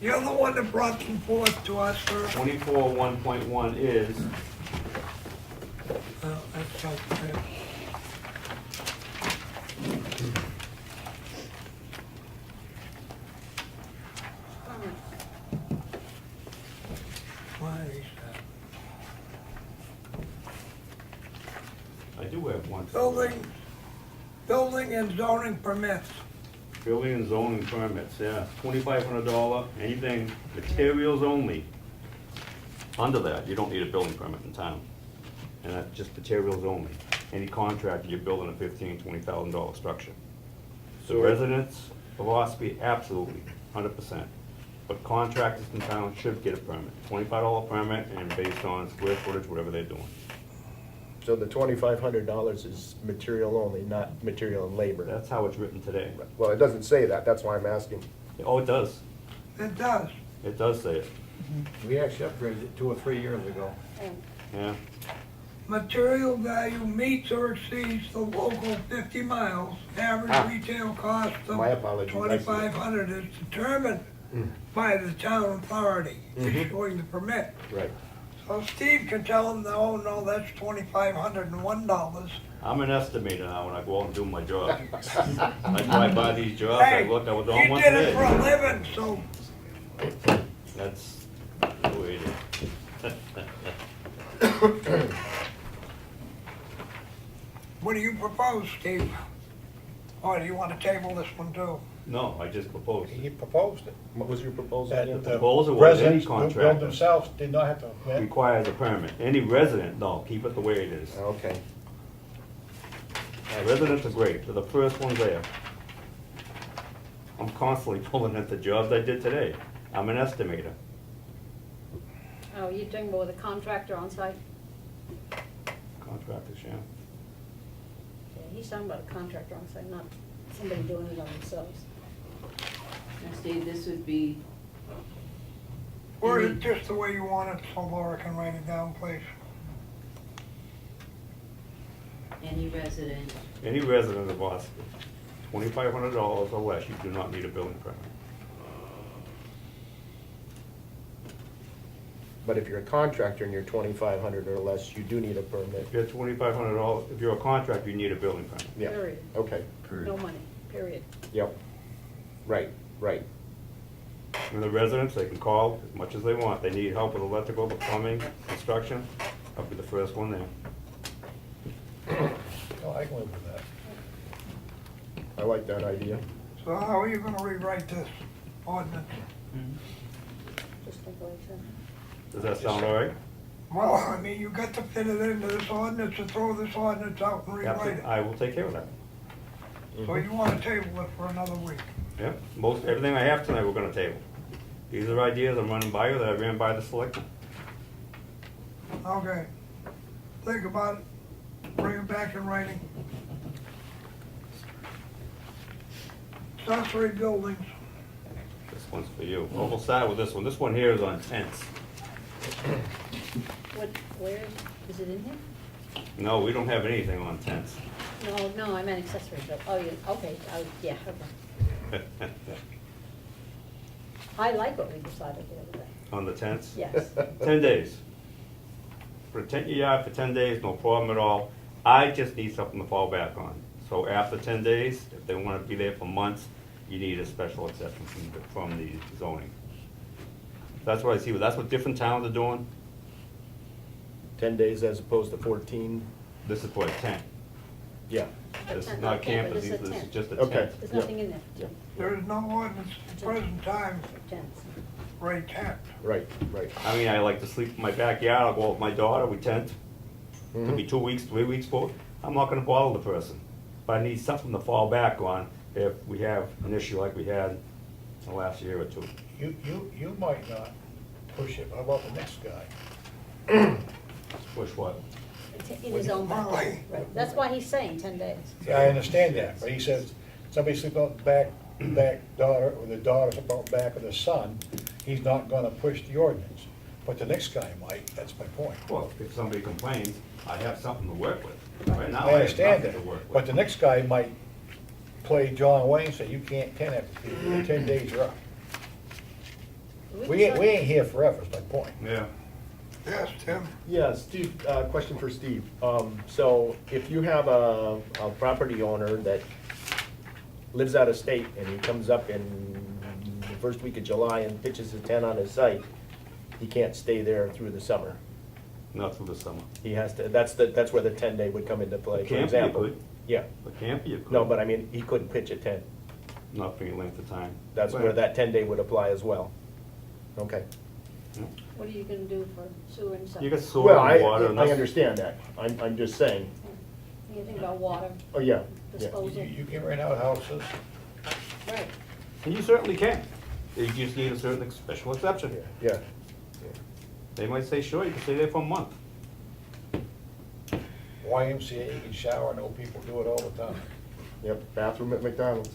You're the one that brought them forth to us, sir. 24.1.1 is, That's right there. Why is that? I do have one. Building and zoning permits. Building and zoning permits, yeah, $2,500, anything, materials only. Under that, you don't need a building permit in town. And that's just materials only. Any contractor, you're building a $15,000, $20,000 structure. The residents of Ossipee, absolutely, 100%. But contractors in town should get a permit, $25 permit, and based on square footage, whatever they're doing. So the $2,500 is material only, not material and labor. That's how it's written today. Well, it doesn't say that, that's why I'm asking. Oh, it does. It does. It does say it, We actually upgraded it 2 or 3 years ago. And yeah. Material value meets or exceeds the local 50 miles. Average retail cost of My apologies, I see it. $2,500 is determined by the town authority issuing the permit. Right. So Steve can tell him, no, that's $2,501. I'm an estimator now when I go out and do my job. I drive by these jobs, I Hey, look, I was he on one did it for a today. living, so That's the way it is. what do you propose, Steve? Or do you want to table this one too? No, I just proposed it. He proposed it. What was your proposal That again? the proposal was any residents who build contractor. themselves did not have to permit. Requires a permit. Any resident, no, keep it the way it is. Okay. Residents are great, they're the first ones there. I'm constantly pulling into jobs I did today. I'm an estimator. Oh, you're talking about with a contractor on site? Contractors, yeah. Yeah, he's talking about a contractor on site, not somebody doing it on themselves. Now, Steve, this would be, Or is it just the way you want it, so Laura can write it down, please? any resident, Any resident of Ossipee, $2,500 or less, you do not need a building permit. But if you're a contractor and you're 2,500 or less, you do need a If permit. you're $2,500, if you're a contractor, you need a building permit. Yeah, Period. okay, No money, period. yep. Right, right. And the residents, they can call as much as they want. They need help with electrical, plumbing, construction. I'll be the first one there. Oh, I can live with that. I like that idea. So how are you gonna rewrite this ordinance? Just like what I said. Does that sound all right? Well, I mean, you got to fit it into this ordinance and throw this ordinance out and rewrite it. I will take care of that. So you wanna table it for another week? Yeah, everything I have tonight, we're gonna table. These are ideas I'm running by you that I ran by the selectmen. Okay. Think about it. Bring it back in writing. Accessory buildings. This one's for you. We'll start with this one. This one here is on tents. What, where, is it in here? No, we don't have anything on tents. No, I meant accessory, but, oh, yeah, okay, yeah, okay. I like what we decided the other day. On the tents? Yes. 10 days. Put a tent in your yard for 10 days, no problem at all. I just need something to fall back on. So after 10 days, if they want to be there for months, you need a special exception from the zoning. That's what I see, that's what different towns are doing. 10 days as opposed to 14? This is for a tent. Yeah. This is tent, not not camper, campus, this is a this is tent. just a Okay. tent. There's Yeah. nothing in there. Yeah. There is no ordinance at the present time Tents. for a tent. Right, right. I mean, I like to sleep in my backyard, I'll go with my daughter, we tent. Could be 2 weeks, 3 weeks for, I'm not gonna bother the person. But I need something to fall back on if we have an issue like we had in the last year or two. You might not push it, how about the next guy? Push what? In his own backyard, right. That's why he's saying 10 days. Yeah, I understand that, but he says, somebody sleeping on the back daughter, or the daughter sleeping on the back of the son, he's not gonna push the ordinance. But the next guy might, that's my point. Well, if somebody complains, I have something to work with. Right now, I I have understand nothing that, to work but with. the next guy might play John Wayne, say you can't tent after the 10 days are up. We ain't here forever, is my point. Yeah. Yes, Tim? Yeah, Steve, question for Steve. So if you have a property owner that lives out of state and he comes up in the first week of July and pitches a tent on his site, he can't stay there through the summer. Not through the summer. He has to, that's where the 10-day would come into play, for Camper you example. could. Yeah, The camper you could. no, but I mean, he couldn't pitch a tent. Not for any length of time. That's where that 10-day would apply as well. Okay. What are you gonna do for sewer and stuff? You got sewer Well, and water. and I that's- understand that. I'm just saying, Anything about water, oh, yeah, yeah. disposal? You can rent out houses, Right. And you certainly can. You just need a certain special exception. Yeah, They might say, sure, you can stay there for a month. YMCA, you can shower, I know people do it all the time. yep, bathroom at McDonald's.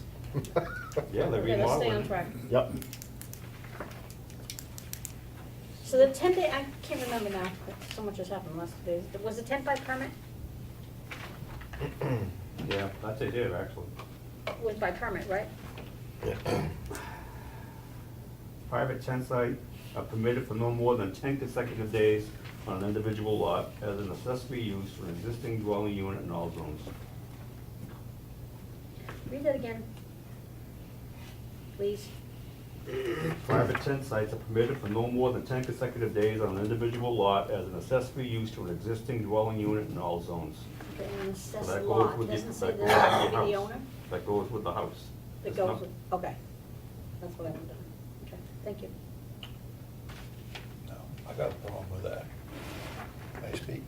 Yeah, they're Okay, let's stay on remodeling. track. Yep. So the 10-day, I can't remember now, so much has happened in the last 2 days. Was the tent by permit? Yeah, that's they did, actually. It was by permit, right? Private tent site are permitted for no more than 10 consecutive days on an individual lot as an accessory use for an existing dwelling unit in all zones. Read that again. Please. Private tent sites are permitted for no more than 10 consecutive days on an individual lot as an accessory use to an existing dwelling unit in all zones. Okay, and So assess that lot, goes with the, doesn't say that that goes it has with to the be the house. owner? That goes with the house. That It's goes not- with, okay. That's what I haven't done. Okay, thank you. No, I got a problem with that. May I speak?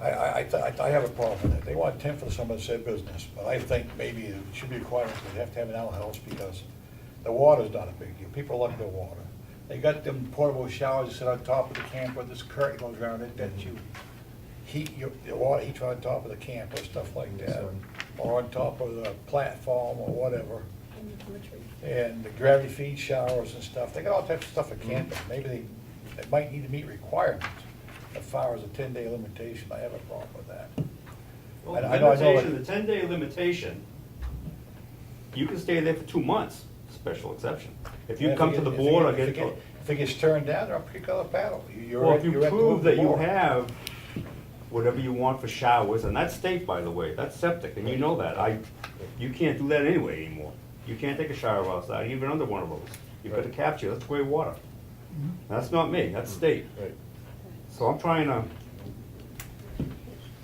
I have a problem with that. They want 10 for someone that said business, but I think maybe it should be required that they have to have an outhouse because the water's not a big deal. People like their water. They got them portable showers that sit on top of the camper, this curtain goes around it, that you heat the water heats on top of the camper, stuff like that. Or on top of the platform or whatever. And the gravity feed showers and stuff, they got all types of stuff at camping. Maybe they might need to meet requirements. As far as a 10-day limitation, I have a problem with that. Well, I know limitation, that- the 10-day limitation, you can stay there for 2 months, special exception. If you And come to the board or if it get, if it gets turned down, they'll pick up a paddle. well, if you you're at the prove that you board. have whatever you want for showers, and that's state, by the way, that's septic, and you know that. You can't do that anyway anymore. You can't take a shower outside, even under one of those. You've got to capture, that's gray water. That's not me, that's state. Right. So I'm trying to,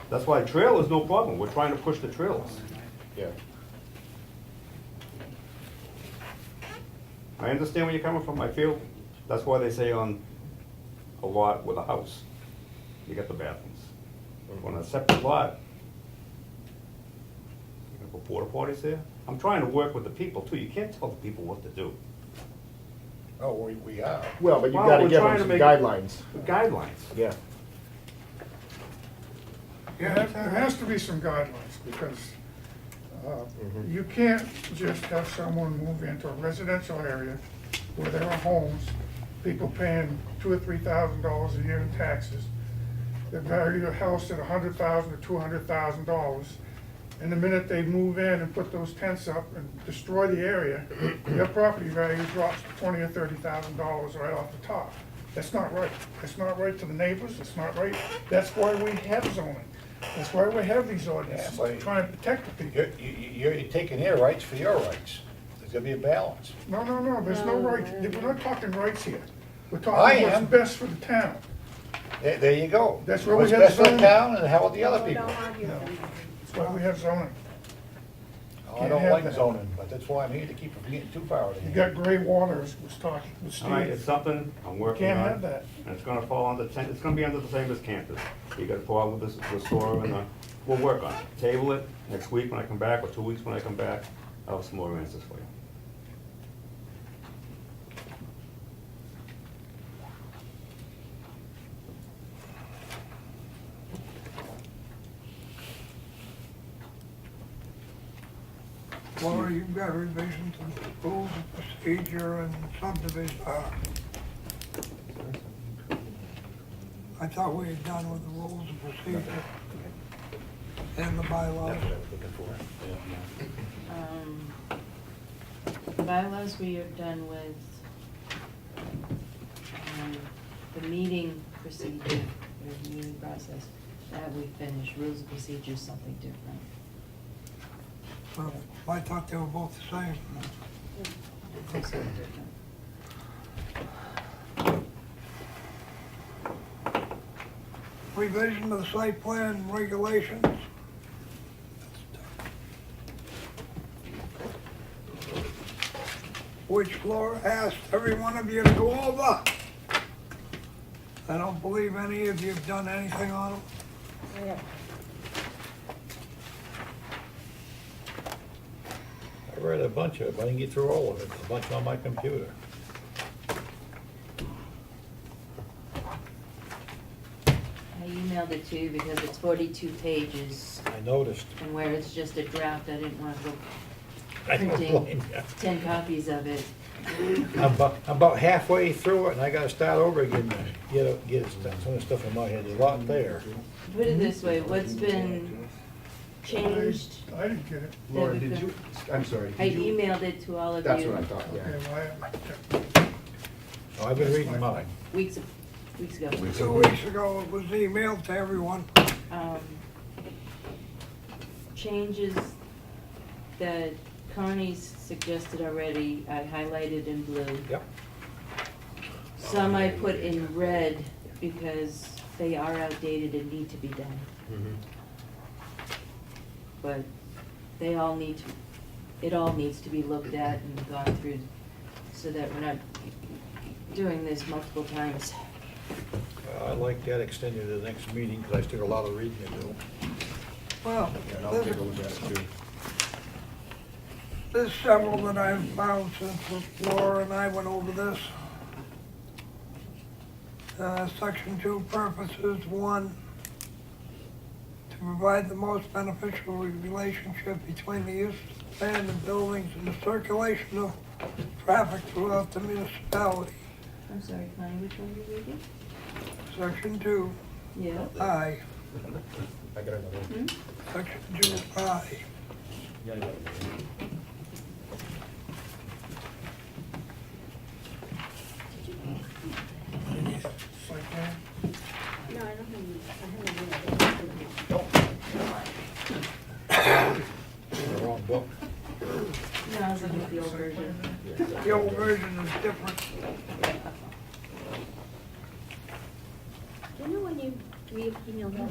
that's why trail is no problem, we're trying to push the trails. Yeah. I understand where you're coming from, I feel, that's why they say on a lot with a house, you get the bathrooms. On a separate lot, you gonna put porta potties there? I'm trying to work with the people too, you can't tell the people what to do. Oh, we are. Well, but you Well, gotta we're give trying them to some make- guidelines. Guidelines. Yeah. Yeah, there has to be some guidelines, because you can't just have someone move into a residential area where there are homes people paying $2,000 or $3,000 a year in taxes. They value their house at $100,000 to $200,000. And the minute they move in and put those tents up and destroy the area, their property value drops to $20,000 or $30,000 right off the top. That's not right. That's not right to the neighbors. It's not right. That's why we have zoning. That's why we have these ordinances, Yeah, but- trying to protect the people. You're taking their rights for your rights. There's gonna be a balance. No, there's no right. We're not talking rights here. We're I talking what's am. best for the town. There you go. That's where we What's have best for the zoning. town and how about the other No, people? don't argue with them. That's why we have zoning. I Can't don't have like that. zoning, but that's why I'm here, to keep it from getting too far out of You hand. got gray water, as was talking with All right, it's Steve. something I'm working on. Can't have that. And it's gonna fall under, it's gonna be under the same as campus. You gotta go out with the store and we'll work on it. Table it, next week when I come back, or 2 weeks when I come back, I'll have some more answers for you. Laura, you've got revisions of rules of procedure and subdivision. I thought we had done with the rules of procedure and the bylaws. The bylaws we are done with, the meeting procedure, the meeting process, that we finished. Rules of procedure is something different. Well, I thought they were both the same. They're something different. Revision of the site plan regulations. Which Laura asked every one of you to go over. I don't believe any of you have done anything on them. Yeah. I read a bunch of it, but I didn't get through all of it. There's a bunch on my computer. I emailed it to you because it's 42 pages, I noticed. and where it's just a draft, I didn't want to go I don't printing blame you. 10 copies of it. I'm about halfway through it, and I gotta start over again to get some of the stuff in my head. There's a lot there. Put it this way, what's been changed? I didn't get it. Laura, that we did could- you, I'm sorry. I did you- emailed it to all of you. That's what I thought, yeah. Okay, well, Oh, I've been reading mine. Weeks ago. 2 weeks ago, it was emailed to everyone. um, Changes that Connie's suggested already, I highlighted in blue. Yep. Some I put in red because they are outdated and need to be done. But they all need to, it all needs to be looked at and gone through so that we're not doing this multiple times. I like that extended to the next meeting, because I still got a lot of reading to do. Well, And I'll take a look at it too. there's several that I've found since Laura and I went over this. Section 2 purposes, 1, to provide the most beneficial relationship between the use of land and buildings and the circulation of traffic throughout the municipality. I'm sorry, Connie, which one are you reading? Section 2, Yeah. I. I got another one. Section 2, I. Yeah, I got another one. Site plan. No, I don't have, The wrong book. No, I was looking at the old version. The old version is different. do you know when you emailed that?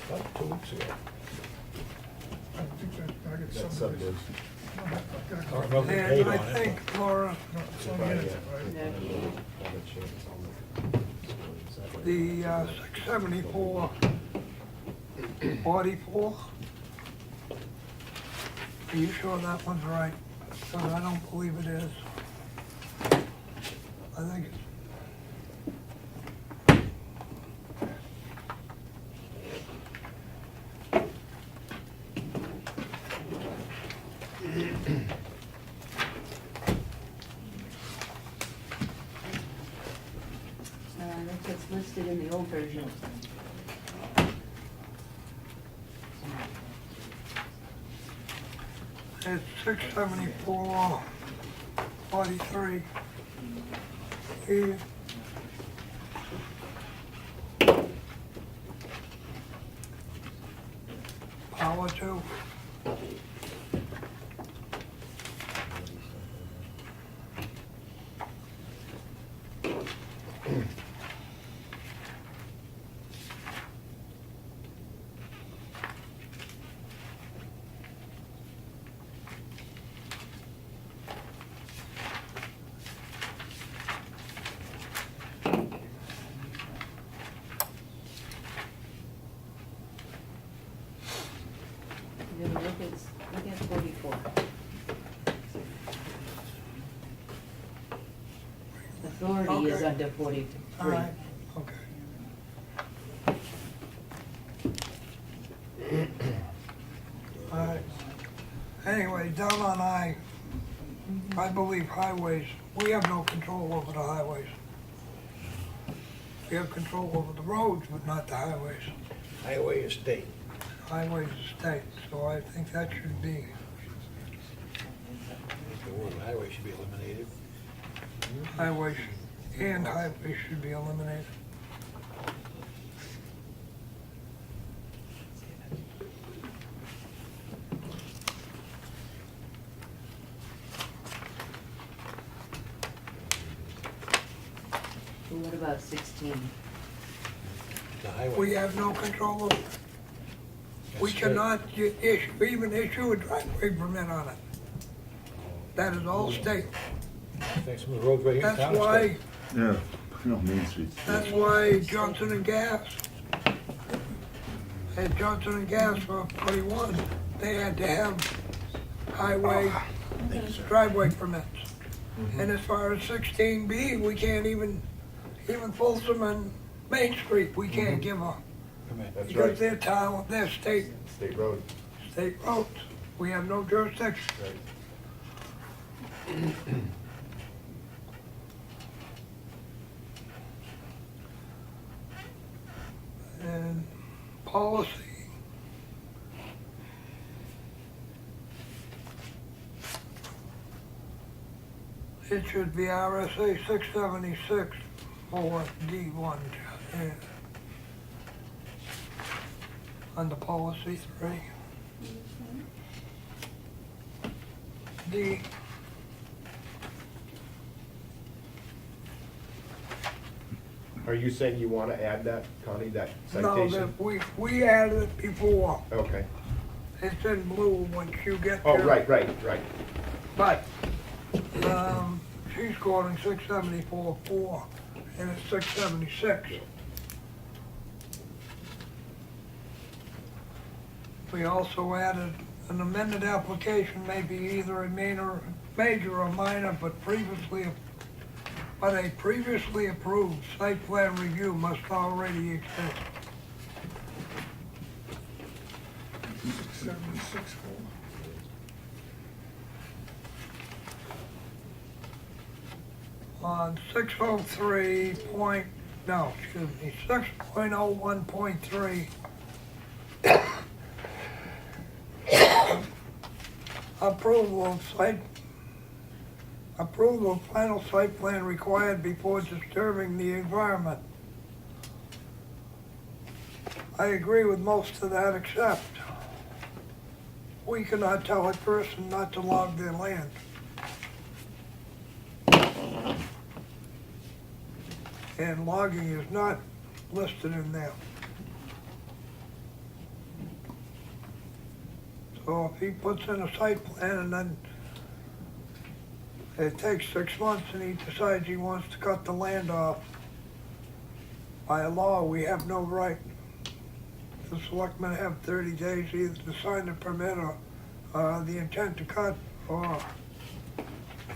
About 2 weeks ago. I think that, I get That's subdivision. subdivision. I don't remember the date And on I it. think, Laura, No, it's on the internet, right? No. the 674, 44. Are you sure that one's right? Because I don't believe it is. I think it's That's what's listed in the old version. It's 674, 43. Here. Power two. Then look at 44. Authority is Okay. under 43. All right, okay. All right. Anyway, down on I believe highways, we have no control over the highways. We have control over the roads, but not the highways. Highway is state. Highways is state, so I think that should be, The word highway should be eliminated. highways and highways should be eliminated. Well, what about 16? The highway. We have no control over it. We cannot even issue a driveway permit on it. That is all state. Thanks for the road right here in town. That's why, Yeah, no, Main Street. that's why Johnson and Gas, at Johnson and Gas for 21, they had to have highway driveway permits. And as far as 16B, we can't even Folsom and Main Street, we can't give a, That's because right, they're town, they're state state road. roads. We have no jurisdiction. Right. And policy. It should be RSA 676 or D1. Yeah. Under policy 3. D. Are you saying you want to add that, Connie, that No, citation? that we added it before. Okay. It's in blue once you get Oh, there. right. But, she's quoting 674.4 and it's 676. We also added an amended application may be either a major or minor, but a previously approved site plan review must already exist. 76.4. On 603 point, no, excuse me, 6.01.3. Approval of final site plan required before disturbing the environment. I agree with most of that, except we cannot tell a person not to log their land. And logging is not listed in there. So if he puts in a site plan and then it takes 6 months and he decides he wants to cut the land off, by law, we have no right. The selectmen have 30 days either to sign the permit or the intent to cut, or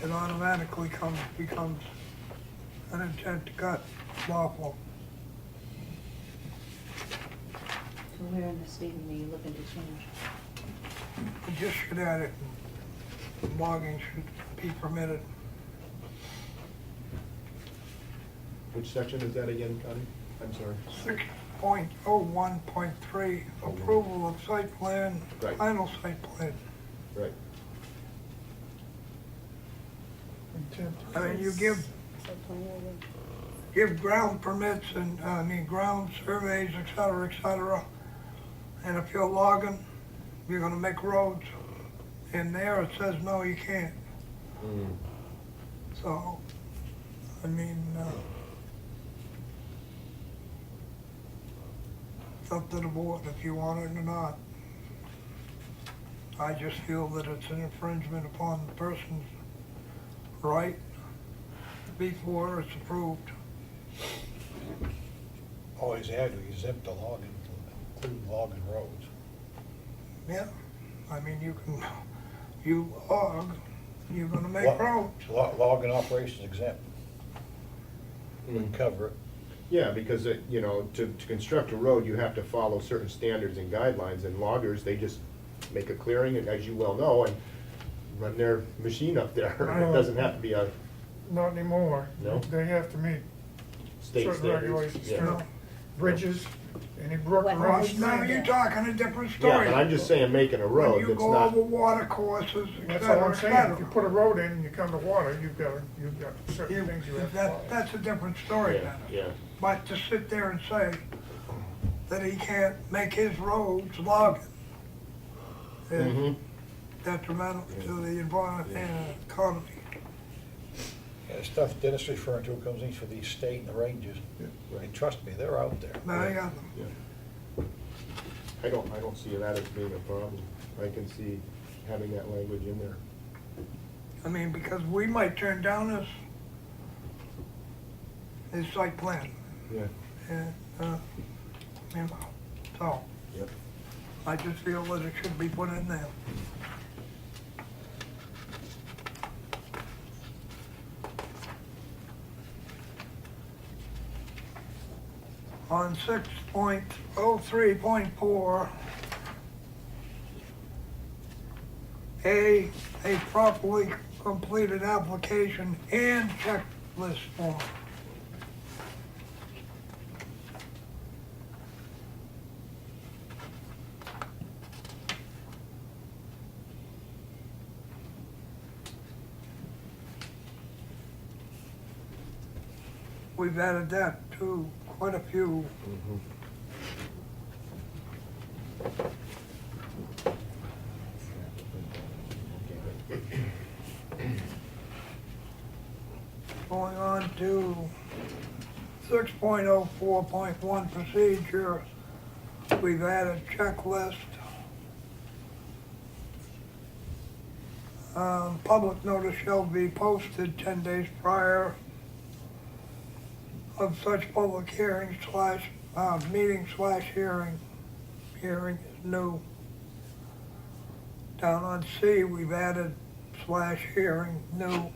it automatically becomes an intent to cut lawful. So where in the statement are you looking to change? We just should add it, logging should be permitted. Which section is that again, Connie? I'm sorry. 6.01.3, approval of site plan, Right. final site plan. Right. I mean, you give ground permits and, ground surveys, et cetera, and if you're logging, you're gonna make roads. In there, it says, no, you can't. So, I mean, it's up to the board if you want it or not. I just feel that it's an infringement upon the person's right before it's approved. Always had to exempt the logging, including logging roads. Yeah, I mean, you log, you're gonna make Lo- roads. Logging operations exempt. Wouldn't cover it. Yeah, because, you know, to construct a road, you have to follow certain standards and guidelines, and loggers, they just make a clearing, and as you well know, and run their machine up there. It doesn't have to be a Not anymore. No? They have to meet state certain standard. regulations, Yeah. too. Bridges, any brook Wetlands. runs. Now you're talking a different Yeah, story. but I'm just saying, making a road When you that's go not, over water courses, et That's all cetera, I'm et saying. If you cetera. put a road in and you come to water, you've got certain things you have to follow. That's a different story yeah, then. yeah. But to sit there and say that he can't make his roads logging is Mhm. detrimental to the environment and economy. Yeah, the stuff Dennis referring to comes in for the state and the rangers. And trust me, they're out there. Now you got them. Yeah. I don't see that as being a problem. I can see having that language in there. I mean, because we might turn down his site plan. Yeah. And, so Yep. I just feel that it should be put in there. On 6.03.4, A properly completed application and checklist form. We've added that to quite a few. Going on to 6.04.1 procedure, we've added checklist. Public notice shall be posted 10 days prior of such public hearing / meeting / hearing. Hearing is new. Down on C, we've added / hearing, new.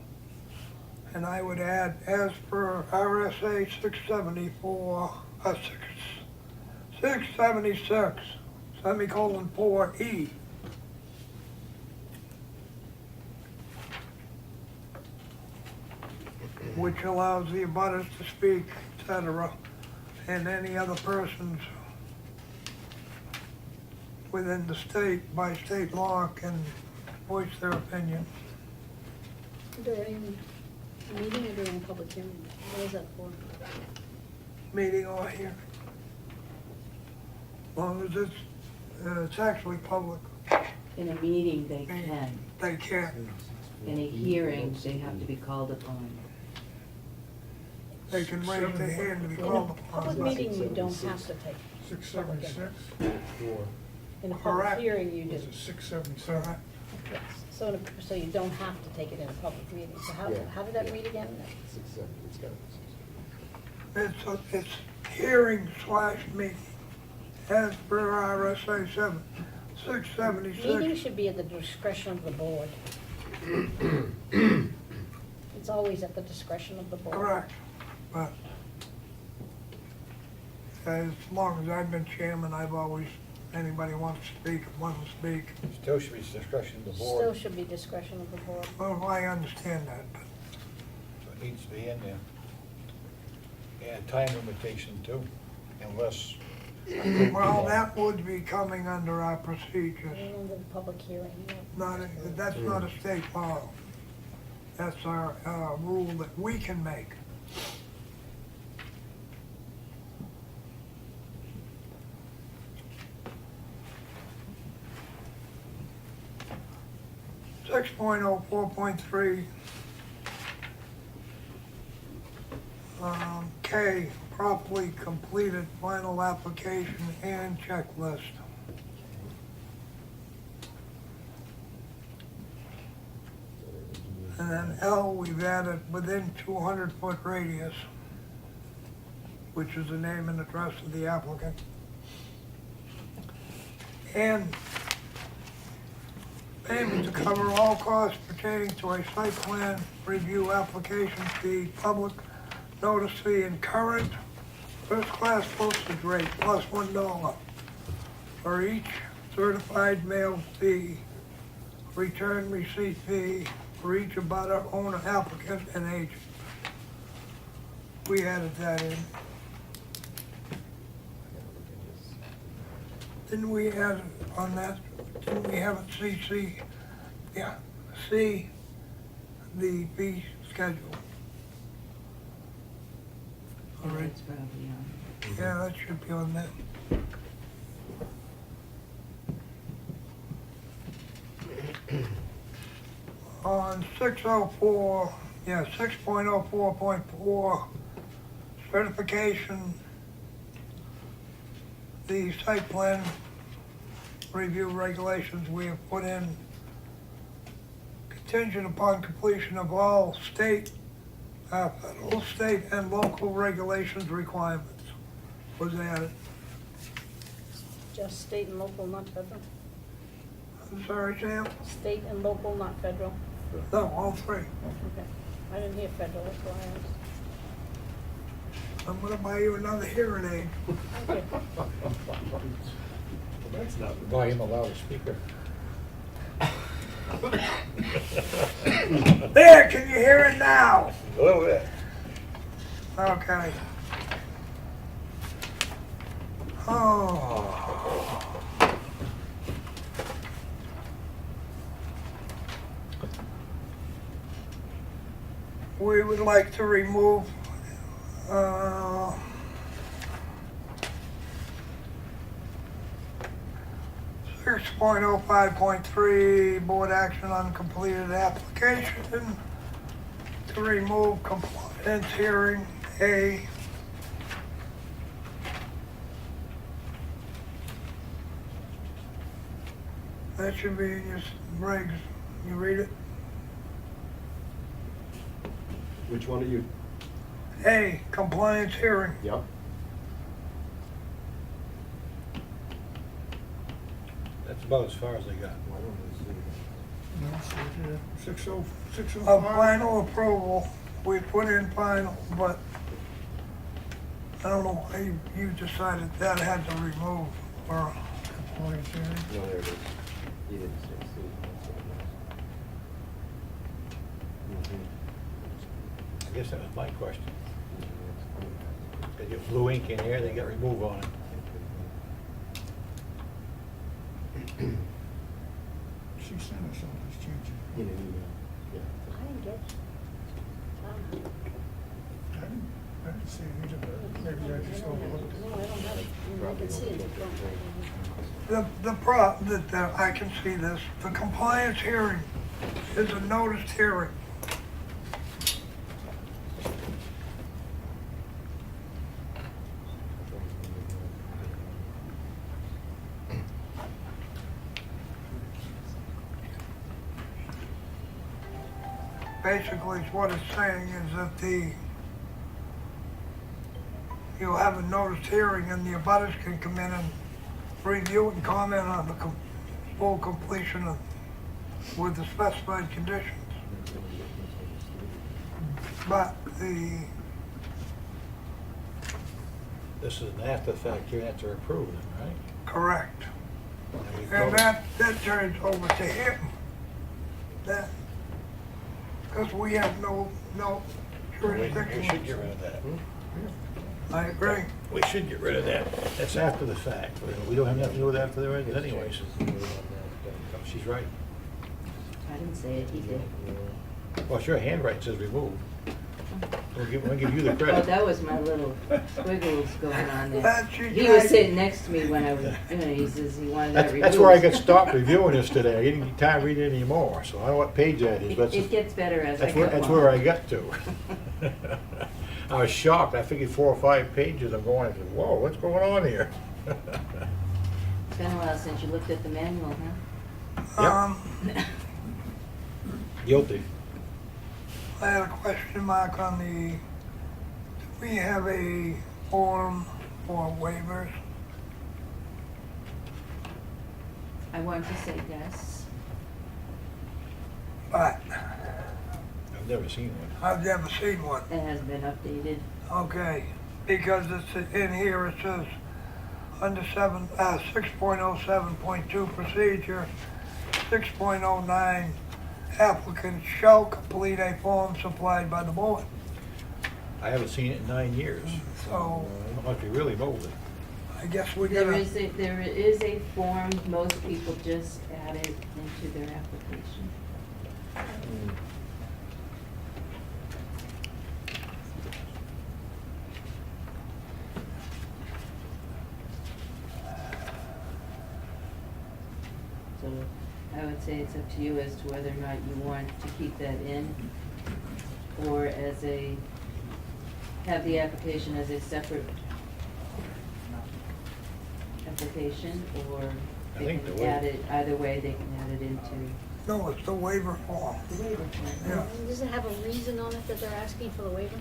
And I would add, as per RSA 676, semicolon 4E. Which allows the abutters to speak, etc., and any other persons within the state, by state law, can voice their opinion. During a meeting or during a public hearing? What is that for? Meeting or hearing. As long as it's actually public, In a meeting, they can. they can. In a hearing, they have to be called upon. They can raise their hand to be In called a upon. public meeting, you don't have to take. 676, In a public Correct. hearing, you do. this is 677. Yes. So you don't have to take it in a public meeting. So Yeah. how did that read again? 670, it's got it. It's hearing / meeting, as per RSA 676. Meeting should be at the discretion of the board. It's always at the discretion of the board. Correct, but as long as I've been chairman, I've always, anybody wants to speak, wants to speak. Still should be discretion of the Still board, should be discretion of the board. Well, I understand that, but so it needs to be in there. And time limitation too, unless. Well, that would be coming under our procedures. Under the public hearing, yeah. That's not a state law. That's our rule that we can make. Six point oh 4.3 K, properly completed final application and checklist. And then L, we've added within 200-foot radius, which is the name and address of the applicant. And payment to cover all costs pertaining to a site plan review application fee, public notice fee, and current first-class postage rate plus $1 for each certified mail fee, return receipt fee for each abutter, owner, applicant, and agent. We added that in. Didn't we add on that, didn't we have it CC? Yeah, C, the fee schedule. All right. That's probably on. Yeah, that should be on that. On 604, yeah, 6.04.4, certification, the site plan review regulations we have put in contingent upon completion of all state, federal, state, and local regulations requirements was added. Just state and local, not federal. I'm sorry, Sam? State and local, not federal. No, all three. Okay. I didn't hear federal, that's why I I'm gonna buy you another hearing aid. asked. Okay. That's not. Buy him a loudspeaker. There, can you hear it now? A little bit. Okay. Oh. We would like to remove, 6.05.3, board action on completed application, to remove compliance hearing A. That should be in your regs. You read it? Which one are you? A, compliance hearing. Yep. That's about as far as they got. No, so, yeah, 605. Of final approval, we put in final, but I don't know why you decided that had to remove, or, Compliance hearing. No, there it is. You didn't say I guess that was my question. They get blue ink in here, they get remove on it. She sent us all these changes. In an email. Yeah. I didn't get it. I didn't see it either, but maybe I just overlooked it. No, I don't have it. I can see it. that I can see this, the compliance hearing is a noticed hearing. Basically, what it's saying is that you'll have a noticed hearing and the abutters can come in and review and comment on the full completion with the specified conditions. But This is an after-fact hearing after approved, right? correct. And we And voted. that turns over to him. Because we have no We jurisdiction. should get rid of that. I agree. We should get rid of that. That's after the fact. We don't have nothing to do with that after the fact anyways. She's right. I didn't say it, he did. Well, sure, handwriting says remove. We'll give you the Oh, credit. that was my little squiggles going on there. That's your He was guy. sitting next to me when I was doing it, he says he wanted that removed. That's where I got stopped reviewing this today. I didn't get time to read it anymore, so I don't know what page that is, but It gets better as I that's go where, that's on. where I got to. I was shocked. I figured 4 or 5 pages. I'm going, I said, whoa, what's going on here? It's been a while since you looked at the manual, huh? Yep. Guilty. I had a question mark on the, do we have a form for waivers? I want to say yes. But I've never seen one. I've never seen one. It has been updated. Okay, because it's in here, it says under 6.07.2 procedure, 6.09 applicant shall complete a form supplied by the board. I haven't seen it in 9 years. So I must be really molded. I guess we There gotta, is a form, most people just add it into their application. So I would say it's up to you as to whether or not you want to keep that in, or as a, have the application as a separate application, or I they think the can way- add it, either way, they can add it into no, it's the waiver form. the waiver form. Yeah. Does it have a reason on it that they're asking for the waiver?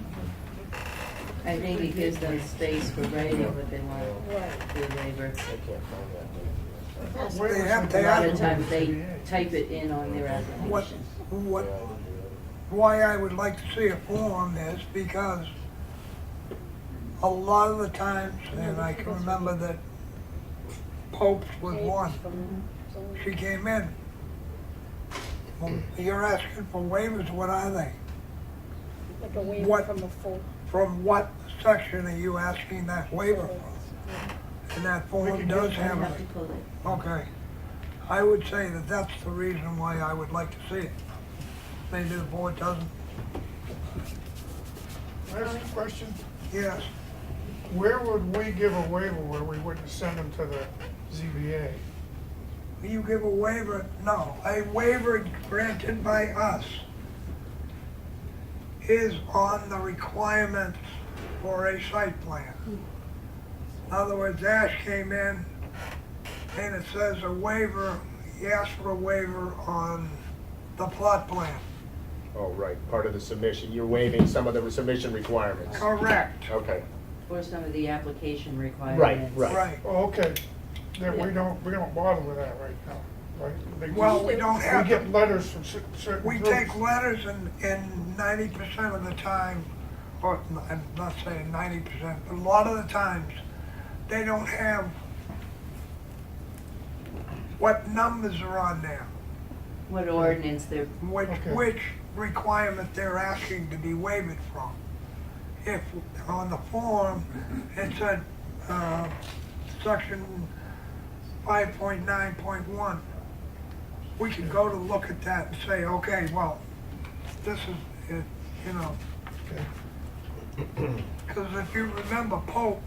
I think it gives them space for writing what they want Right. for the waiver. They have to A lot of have, times they type it in on their what, application. why I would like to see a form is because a lot of the times, and I can remember that Pope's was one, she came in. Well, you're asking for waivers, what are they? Like a waiver What- from a full. From what section are you asking that waiver from? And that form does I have have to it. pull it. Okay. I would say that that's the reason why I would like to see it. Maybe the board doesn't. I have a question. Yes. Where would we give a waiver where we wouldn't send them to the ZBA? You give a waiver, no, a waiver granted by us is on the requirements for a site plan. In other words, Ash came in and it says a waiver, he asked for a waiver on the plot plan. Oh, right, part of the submission, you're waiving some of the submission requirements. Correct. Okay, Or some of the application requirements. right. Right. Oh, okay. Then we don't bother with that right now, right? They- Well, we don't have We to. get letters from certain We groups. take letters and 90% of the time, or I'm not saying 90%, but a lot of the times, they don't have what numbers are on there, What ordinance they're, Okay. which requirement they're asking to be waived from. If on the form, it said, section 5.9.1, we could go to look at that and say, okay, well, this is, it, you know. Because if you remember Pope,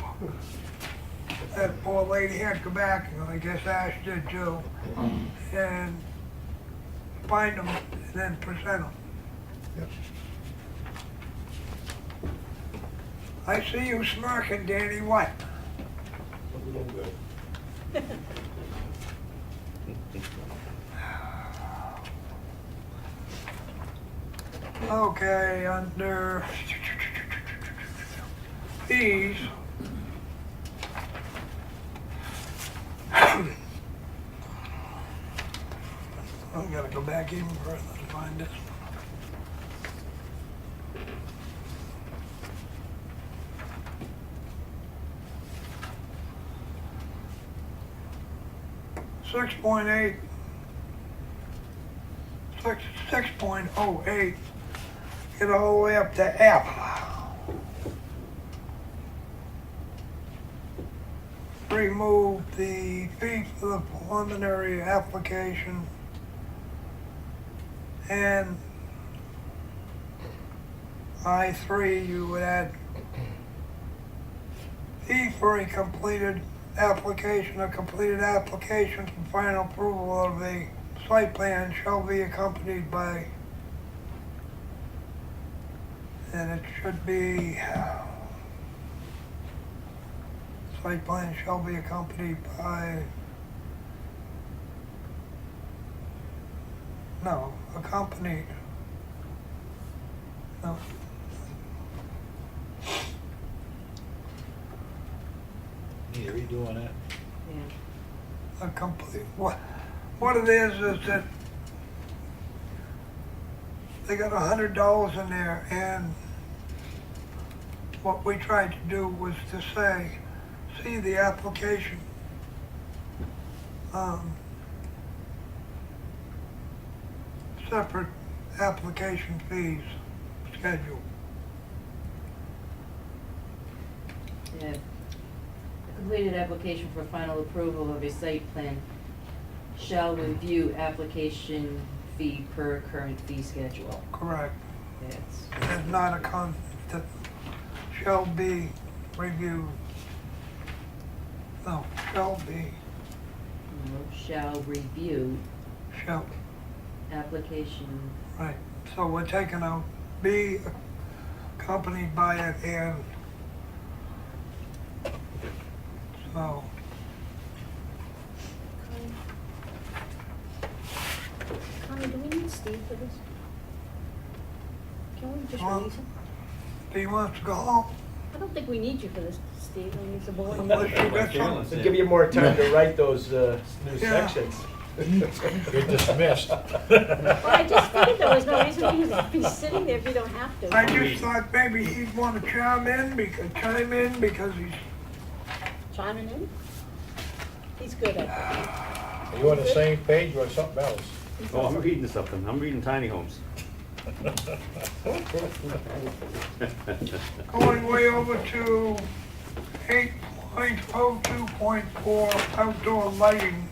that poor lady had to go back, and I guess Ash did too, and find them and then present them. Yep. I see you smirking, Danny, what? Okay, under fees. I'm gonna go back even further to find this. Six point eight. 6.08, get all the way up to F. remove the fee for the preliminary application and I3, you would add fee for a completed application. A completed application for final approval of a site plan shall be accompanied by, and it should be, site plan shall be accompanied by, no, accompanied, no. Need to redoing that. Yeah. A complete, what it is that they got $100 in there, and what we tried to do was to say, see the application, separate application fees schedule. Yeah. A completed application for final approval of a site plan shall review application fee per current fee schedule. Correct. That's, It's not a that shall be reviewed. No, shall be, shall review shall, application. right. So we're taking out be accompanied by it, and so. Connie, do we need Steve for this? Can we just Well, release him? Do you want to go home? I don't think we need you for this, Steve. I mean, it's a board. Unless you got something. It'll give you more time to write those new Yeah. sections. You're dismissed. Well, I just figured there was no reason for you to be sitting there if you don't have to. I just thought maybe he'd want to chime in because he's, Chiming in? He's good at Are you on the same page or something else? Oh, I'm reading something. I'm reading tiny homes. going way over to 8.02.4 outdoor lighting.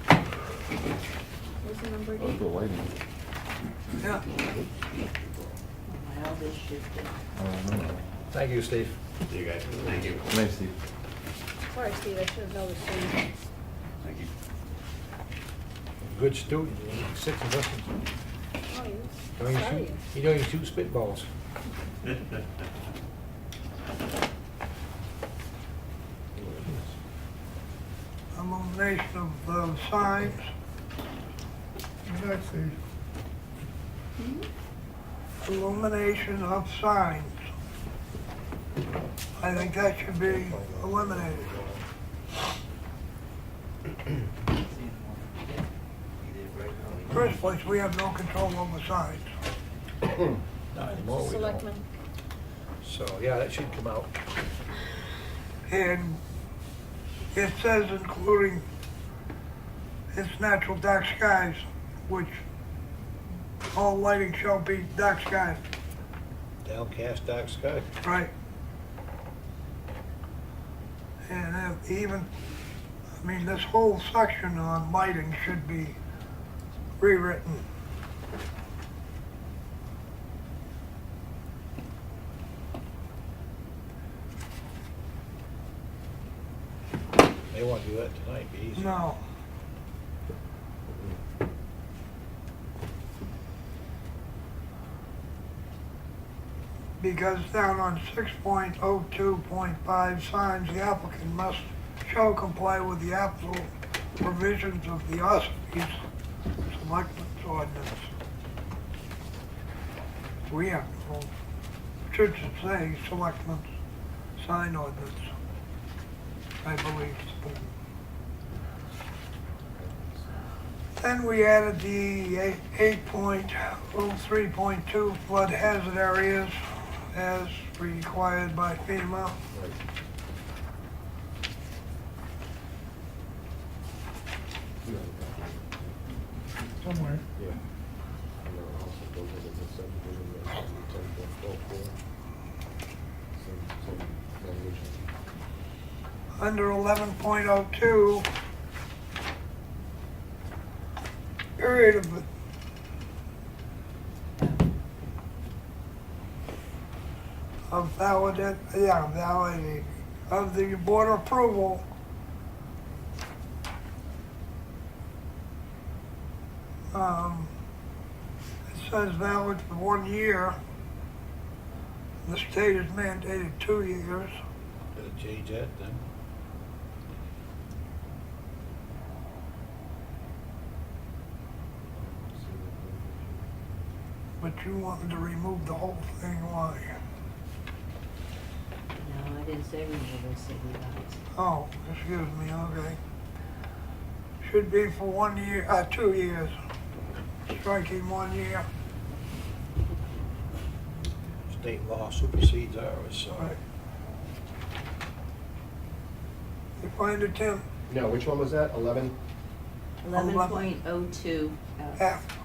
it. What's the number again? Outdoor lighting. Yeah, Well, this shifted. Thank you, Steve. See you guys. Thank you. Nice, Steve. Sorry, Steve, I should have noticed you. Thank you. Good student, six lessons. Oh, he Don't is. you Sorry. shoot, you don't even shoot spitballs. illumination of the signs. Let's see. Illumination of signs. I think that should be eliminated. First place, we have no control over signs. Not anymore, we don't. Selectmen. So, yeah, that should come out. And it says including its natural dark skies, which all lighting shall be dark skies, Downcast dark sky. right? And even, I mean, this whole section on lighting should be rewritten. They won't do that tonight, be easy. No. Because down on 6.02.5 signs, the applicant shall comply with the applicable provisions of the Ossipee Selectmen's ordinance. We have, well, should say Selectmen's sign ordinance, I believe. Then we added the 8.03.2 flood hazard areas as required by FEMA. Somewhere. Yeah. And there are also those that are subdivision that are 10.44. Same language. under 11.02, period of validity of the board approval it says valid for 1 year. The state is mandated 2 years. Better change that then. But you wanted to remove the whole thing, why? No, I didn't say remove, I said revise. Oh, excuse me, okay. Should be for 1 year, 2 years. Striking 1 year. State law supersedes ours, so. Right. You find it, Tim? No, which one was that? 11? 11.02, F.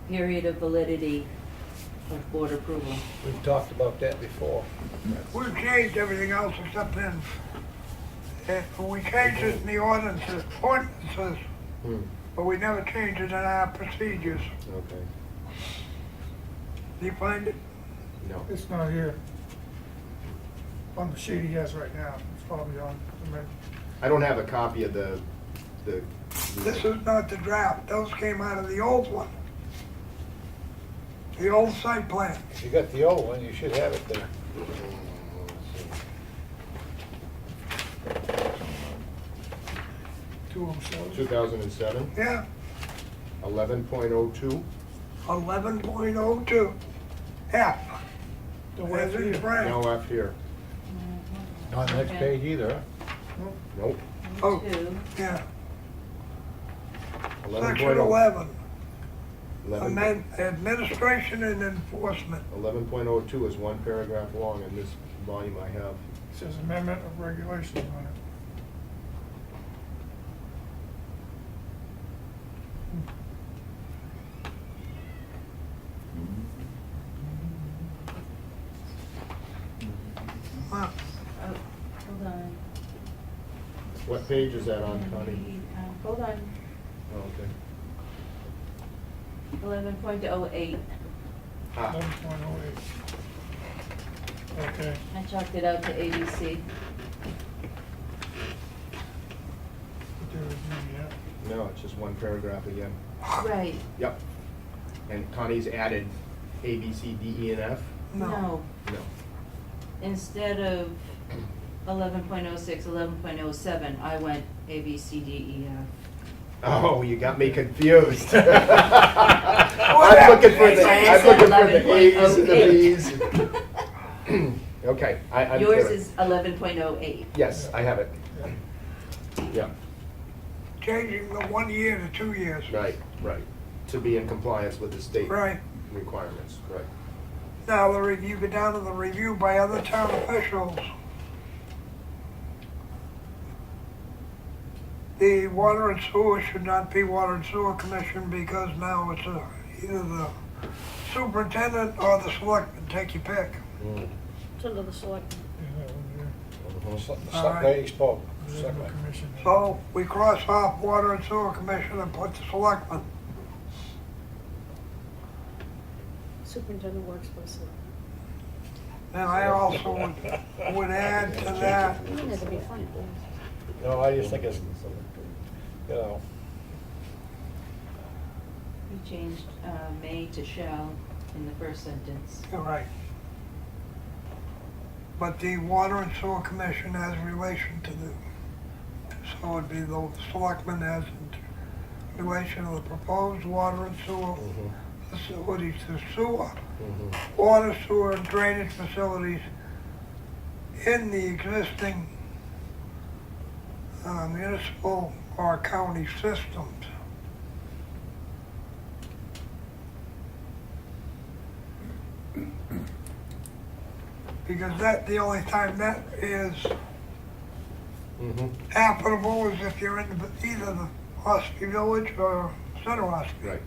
period of validity of board approval. We've talked about that before. We've changed everything else except in, we changed it in the ordinances, but we never changed it in our procedures. Okay. Do you find it? No. It's not here. On the sheet he has right now, it's probably on the minute. I don't have a copy of the. This is not the draft, those came out of the old one. The old site plan. If you got the old one, you should have it there. Two of them shows. 2007, Yeah, 11.02. 11.02. F. The As in Frank. No F here. Not on the next Okay. page either, huh? Nope. Oh. 2, Yeah, 11.0. section 11. 11. Administration and enforcement. 11.02 is one paragraph long in this volume I have. It says amendment of regulations on it. Huh. oh, hold on. What page is that on, Connie? Hold on, Oh, okay. 11.08. Ah, 11.08. Okay. I chalked it out to ABC. But there is no yet. no, it's just one paragraph again. Right, Yep. And Connie's added A, B, C, D, E, and F? No. no, No. instead of 11.06, 11.07, I went A, B, C, D, E, F. Oh, you got me confused. I'm looking for the A's and the B's. Okay, I'm Yours clear. is 11.08. Yes, I have it. Yeah, Changing the 1 year to 2 years. right. To be in compliance with the state Right. requirements, right. Now, the review, go down to the review by other town officials. The Water and Sewer should not be Water and Sewer Commission because now it's either the superintendent or the selectmen, take your pick. It's under the selectmen. Yeah, that one there. All right. Lady spoke. There's no commission. So we cross off Water and Sewer Commission and put the selectmen. Superintendent works for the selectmen. And I also would add to that, I mean, it'd be funny. No, I just think it's, you know, We changed may to shall in the first sentence. you're right. But the Water and Sewer Commission has relation to the, so it'd be the selectmen as in relation to the proposed water and sewer facilities to sewer, water, sewer, and drainage facilities in the existing municipal or county systems. Because the only time that is applicable is if you're in either the Ossipee Village or Center Ossipee. Right.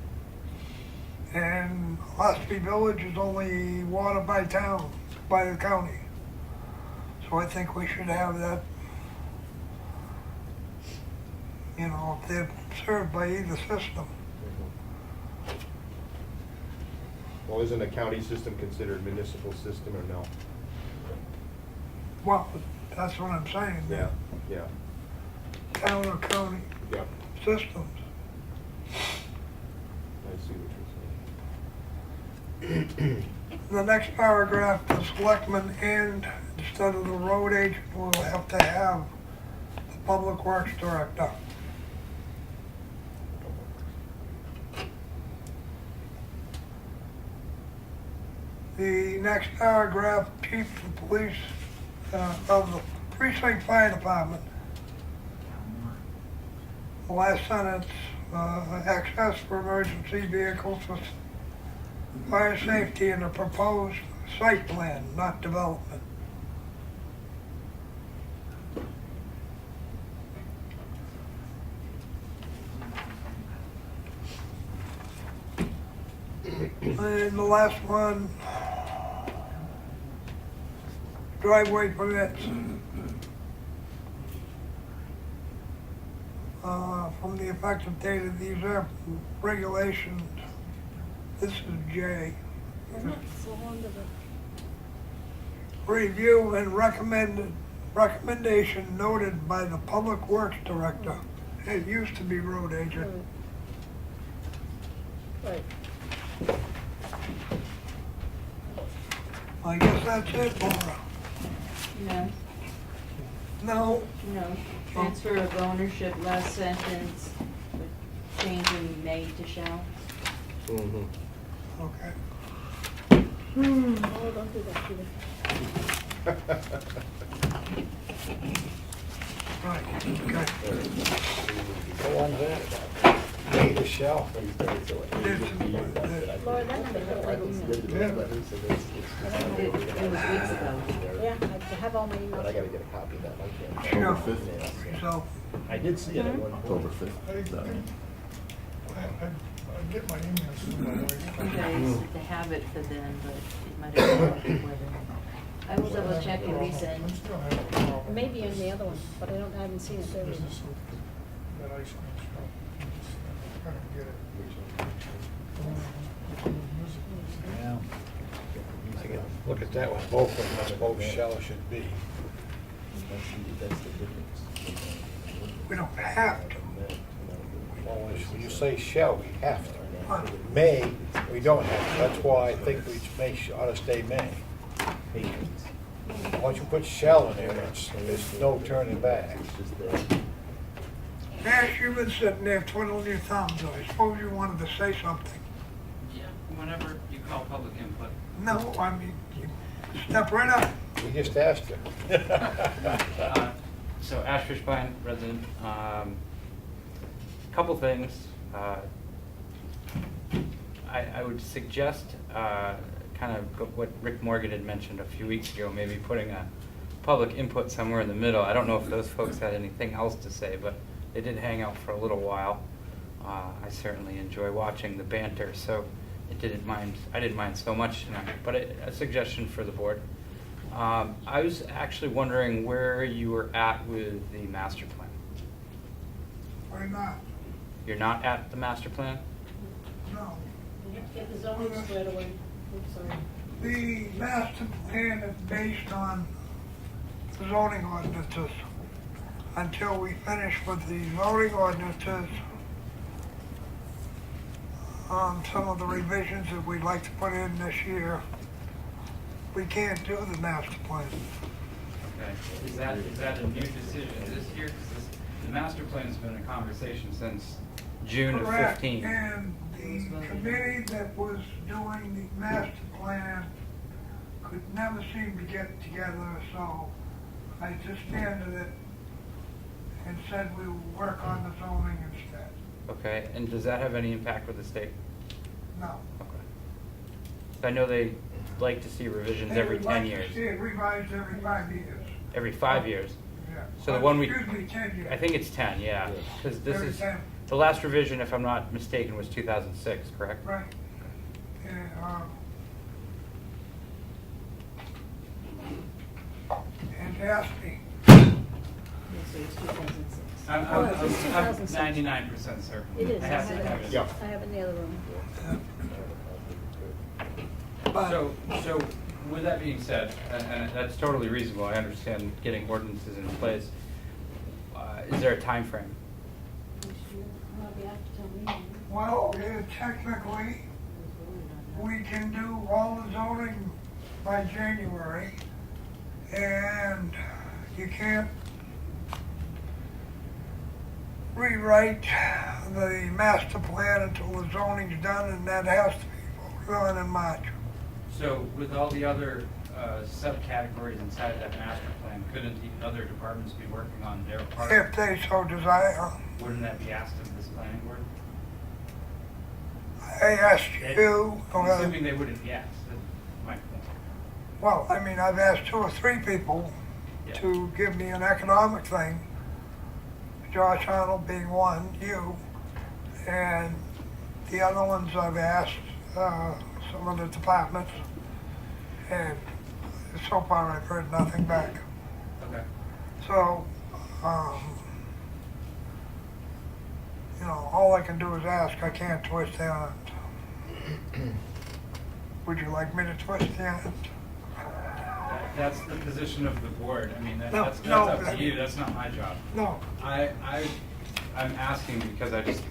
And Ossipee Village is only water by town, by the county. So I think we should have that you know, if they're served by either system. Well, isn't a county system considered municipal system or no? Well, that's what I'm saying. Yeah, yeah, Town or county yeah. systems. I see what you're saying. The next paragraph, the selectmen and instead of the road agent will have to have the public works director. The next paragraph, chief of police of the precinct fire department. The last sentence, access for emergency vehicles with fire safety in a proposed site plan, not development. And the last one, driveway permits. From the effective date of these regulations, this is J. Isn't it so under the, Review and recommendation noted by the Public Works Director. It used to be road agent. right, I guess that's it, Laura. No, No, no. Transfer of ownership, last sentence, with changing may to shall. Mhm. okay. oh, don't do that, Peter. Right, okay. Go on there. Made a shell. Laura, that number, that like email. It was weeks ago. Yeah, I have all my emails. But I gotta get a copy of that. I can't. Sure. October 5th. So, I did see it at one point. October 5th. I get my emails from my wife. You guys to have it for then, but it might have been before then. I will double check and resend. I'm still having a problem. It may be in the other one, but I haven't seen it there. This is that ice cream shop. I don't get it. Yeah. I can look at that one, both of them, that's both shall should be. We don't have to. Well, when you say shall, we have to. May, we don't have to, that's why I think we may, ought to stay may. Once you put shall in there, there's no turning back. Nash, you've been sitting there twiddling your thumbs. I suppose you wanted to say something. Yeah, whenever you call public input. No, I mean, you step right up. We just asked her. So Ash Fishbein, resident. Couple things. I would suggest kind of what Rick Morgan had mentioned a few weeks ago, maybe putting a public input somewhere in the middle. I don't know if those folks had anything else to say, but they did hang out for a little while. I certainly enjoy watching the banter, so I didn't mind so much tonight. But a suggestion for the board. I was actually wondering where you were at with the master plan. Why not? You're not at the master plan? No. You have to get the zoning squared away. Oops, sorry. The master plan is based on the zoning ordinances. Until we finish with the zoning ordinances, some of the revisions that we'd like to put in this year, we can't do the master plan. Okay. Is that a new decision this year? Because the master plan's been a conversation since June of Correct. 15. And the committee that was doing the master plan could never seem to get together, so I disbanded it and said we would work on the zoning instead. Okay, and does that have any impact with the state? No. Okay. I know they like to see revisions every 10 years. They would like to see it revised every 5 years. Every 5 years? Yeah. So the one we, Excuse me, 10 years. I think it's 10, yeah. Because this Every is, 10. the last revision, if I'm not mistaken, was 2006, correct? Right. And, and ask me. So it's 2006. Oh, it's I'm 2006. 99% certain. It is, I I have have to have it, it. Yeah. I have it in the other room. But So with that being said, and that's totally reasonable, I understand getting ordinances in place. Is there a time frame? well, technically, we can do all the zoning by January, and you can't rewrite the master plan until the zoning's done, and that has to be voted on in March. So with all the other subcategories inside that master plan, couldn't the other departments be working on their part? If they so desire. Wouldn't that be asked of this planning board? I asked you, Assuming they wouldn't be asked, that's my point. well, I mean, I've asked 2 or 3 people Yeah. to give me an economic thing. Josh Arnold being one, you, and the other ones I've asked, some of the departments, and so far I've heard nothing back. Okay. So, you know, all I can do is ask, I can't twist the arms. Would you like me to twist the arms? That's the position of the board. I mean, No, that's no, up I to you. mean- That's not my job. No, I'm asking because I just,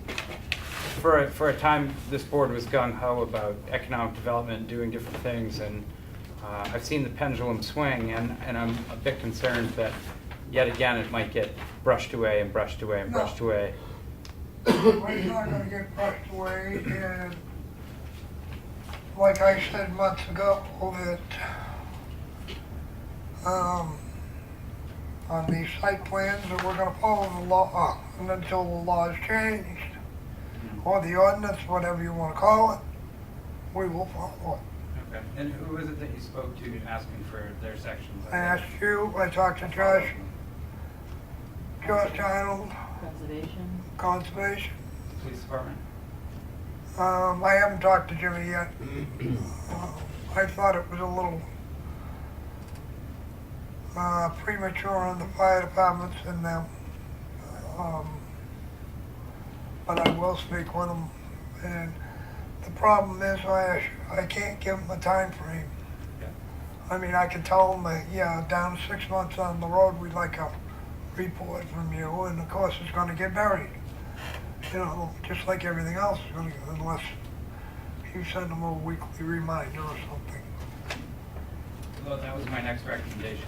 for a time, this board was gung-ho about economic development, doing different things, and I've seen the pendulum swing, and I'm a bit concerned that yet again, it might get brushed away and brushed away and brushed away. it's not gonna get brushed away, and like I said months ago, that, on these site plans, that we're gonna follow the law, and until the law is changed, or the ordinance, whatever you wanna call it, we will follow it. Okay. And who was it that you spoke to asking for their sections? I asked you, I talked to Josh Arnold, Conservation. Conservation. Police department? I haven't talked to Jimmy yet. I thought it was a little premature on the fire departments and them. But I will speak with them. And the problem is I can't give them a time frame. Yeah. I mean, I can tell them that, yeah, down 6 months on the road, we'd like a report from you, and of course it's gonna get buried. You know, just like everything else is gonna, unless you send them a weekly reminder or something. Well, that was my next recommendation.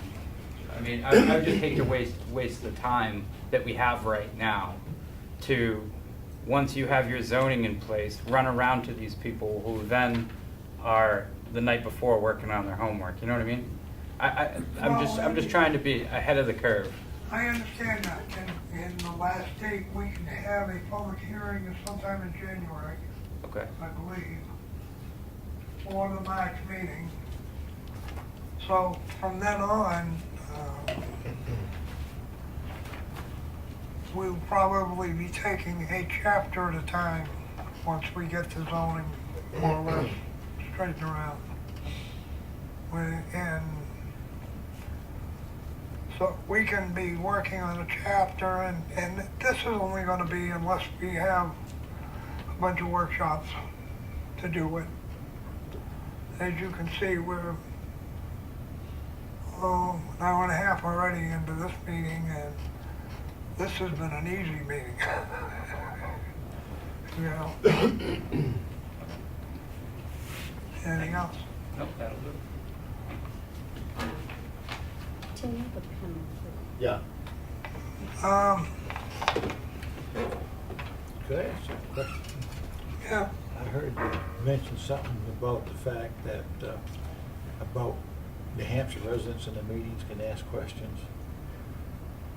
I mean, I would just hate to waste the time that we have right now to, once you have your zoning in place, run around to these people who then are the night before working on their homework. You know what I mean? I'm just trying to be ahead of the curve. I understand that, and the last date, we can have a public hearing is sometime in January, Okay. I believe, for the March meeting. So from then on, we'll probably be taking a chapter at a time once we get the zoning more or less straightened around. And so we can be working on a chapter, and this is only gonna be unless we have a bunch of workshops to do it. As you can see, we're an hour and a half already into this meeting, and this has been an easy meeting. You know? Anything else? Nope, that'll do. Tim, you have a pen. Yeah. Could I ask you a question? Yeah, I heard you mention something about the fact that, about New Hampshire residents in the meetings can ask questions.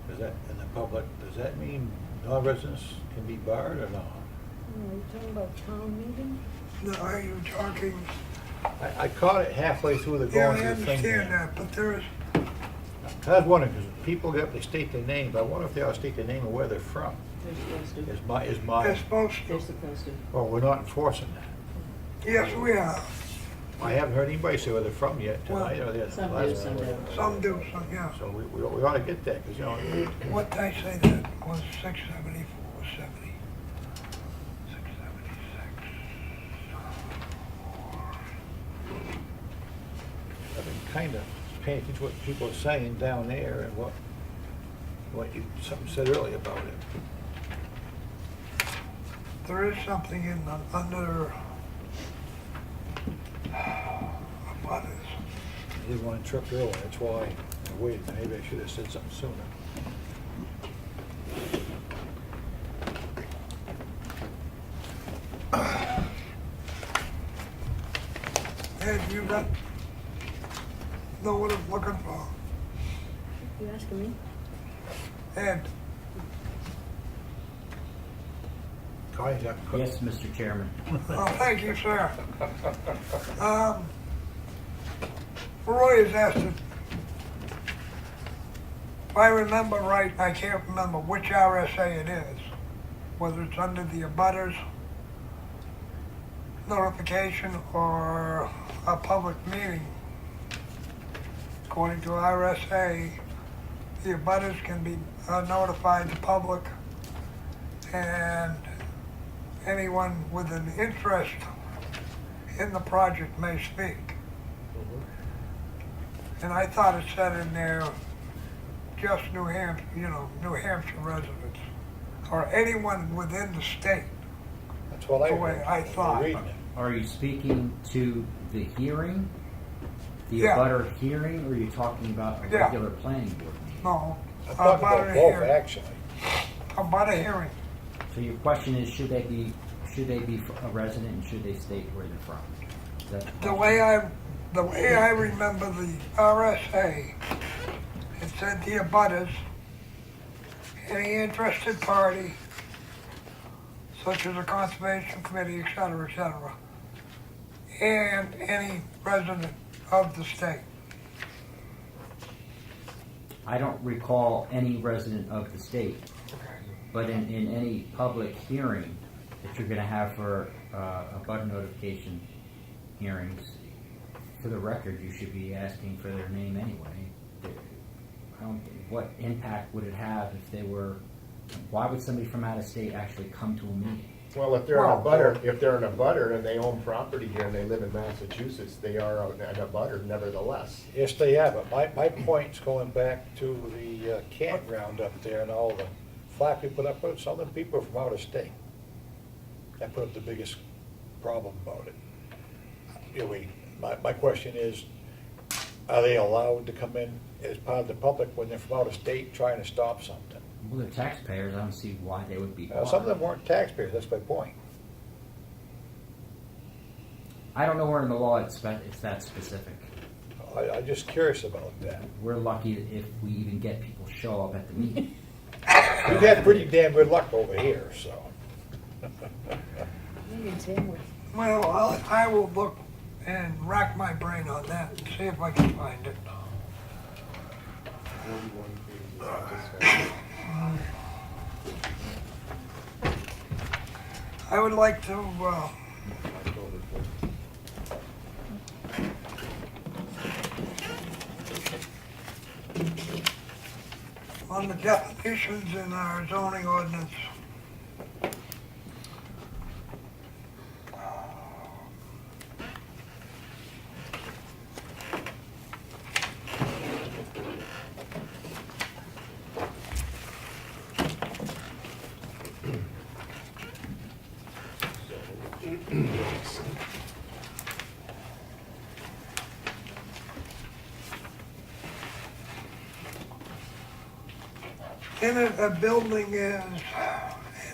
Does that, in the public, does that mean non-residents can be barred or not? Are you talking about town meeting? no, are you talking? I caught it halfway through the Yeah, going I through the thing. understand there. that, but there's, I was wondering, because people they state their name, but I wonder if they ought to state their name and where they're from. They're supposed to. they're My, supposed They're to. supposed to. well, we're not enforcing that. Yes, we are. I haven't heard anybody say where they're from yet tonight, or the Some do, last some time. don't. Some do, some, yeah. So we ought to get that, because, you know, What did I say that was 674, 70? 676. I've been kind of paying attention to what people are saying down there and what something said earlier about it. There is something in the, under, what is, I did want to interrupt earlier, that's why I waited. Maybe I should have said something sooner. Ed, you got, know what I'm looking for? You asking me? Ed, Go ahead, Yes, Mr. Chairman. oh, thank you, sir. Roy has asked it. If I remember right, I can't remember which RSA it is, whether it's under the abutters notification or a public meeting. According to RSA, the abutters can be notified to public, and anyone with an interest in the project may speak. And I thought it said in there, just New Hampshire, New Hampshire residents, or anyone within the state. That's what I The way heard. I thought. Reading it. Are you speaking to the hearing? The Yeah. abutter hearing, or are you talking about a Yeah. regular planning board meeting? No, I'm talking about abutter both, hearing. actually. About a hearing. So your question is, should they be a resident and should they state where they're from? Is that the The question? way I remember the RSA, it said the abutters, any interested party, such as a conservation committee, et cetera, and any resident of the state. I don't recall any resident of the state, but in any public hearing that you're gonna have for abutter notification hearings, for the record, you should be asking for their name anyway. What impact would it have if they were, why would somebody from out of state actually come to a meeting? Well, if they're an abutter and they own property here and they live in Massachusetts, they are an abutter nevertheless. Yes, they have, but my point's going back to the campground up there and all the flack we put up with, some of the people from out of state. That put up the biggest problem about it. My question is, are they allowed to come in as part of the public when they're from out of state trying to stop something? Well, they're taxpayers, I don't see why they would be Some of them barred. weren't taxpayers, that's my point. I don't know where in the law it's that specific. I'm just curious about that. We're lucky if we even get people show up at the meeting. We've had pretty damn good luck over here, so. Well, I will look and rack my brain on that and see if I can find it. I would like to, on the definitions in our zoning ordinance. In it, a building is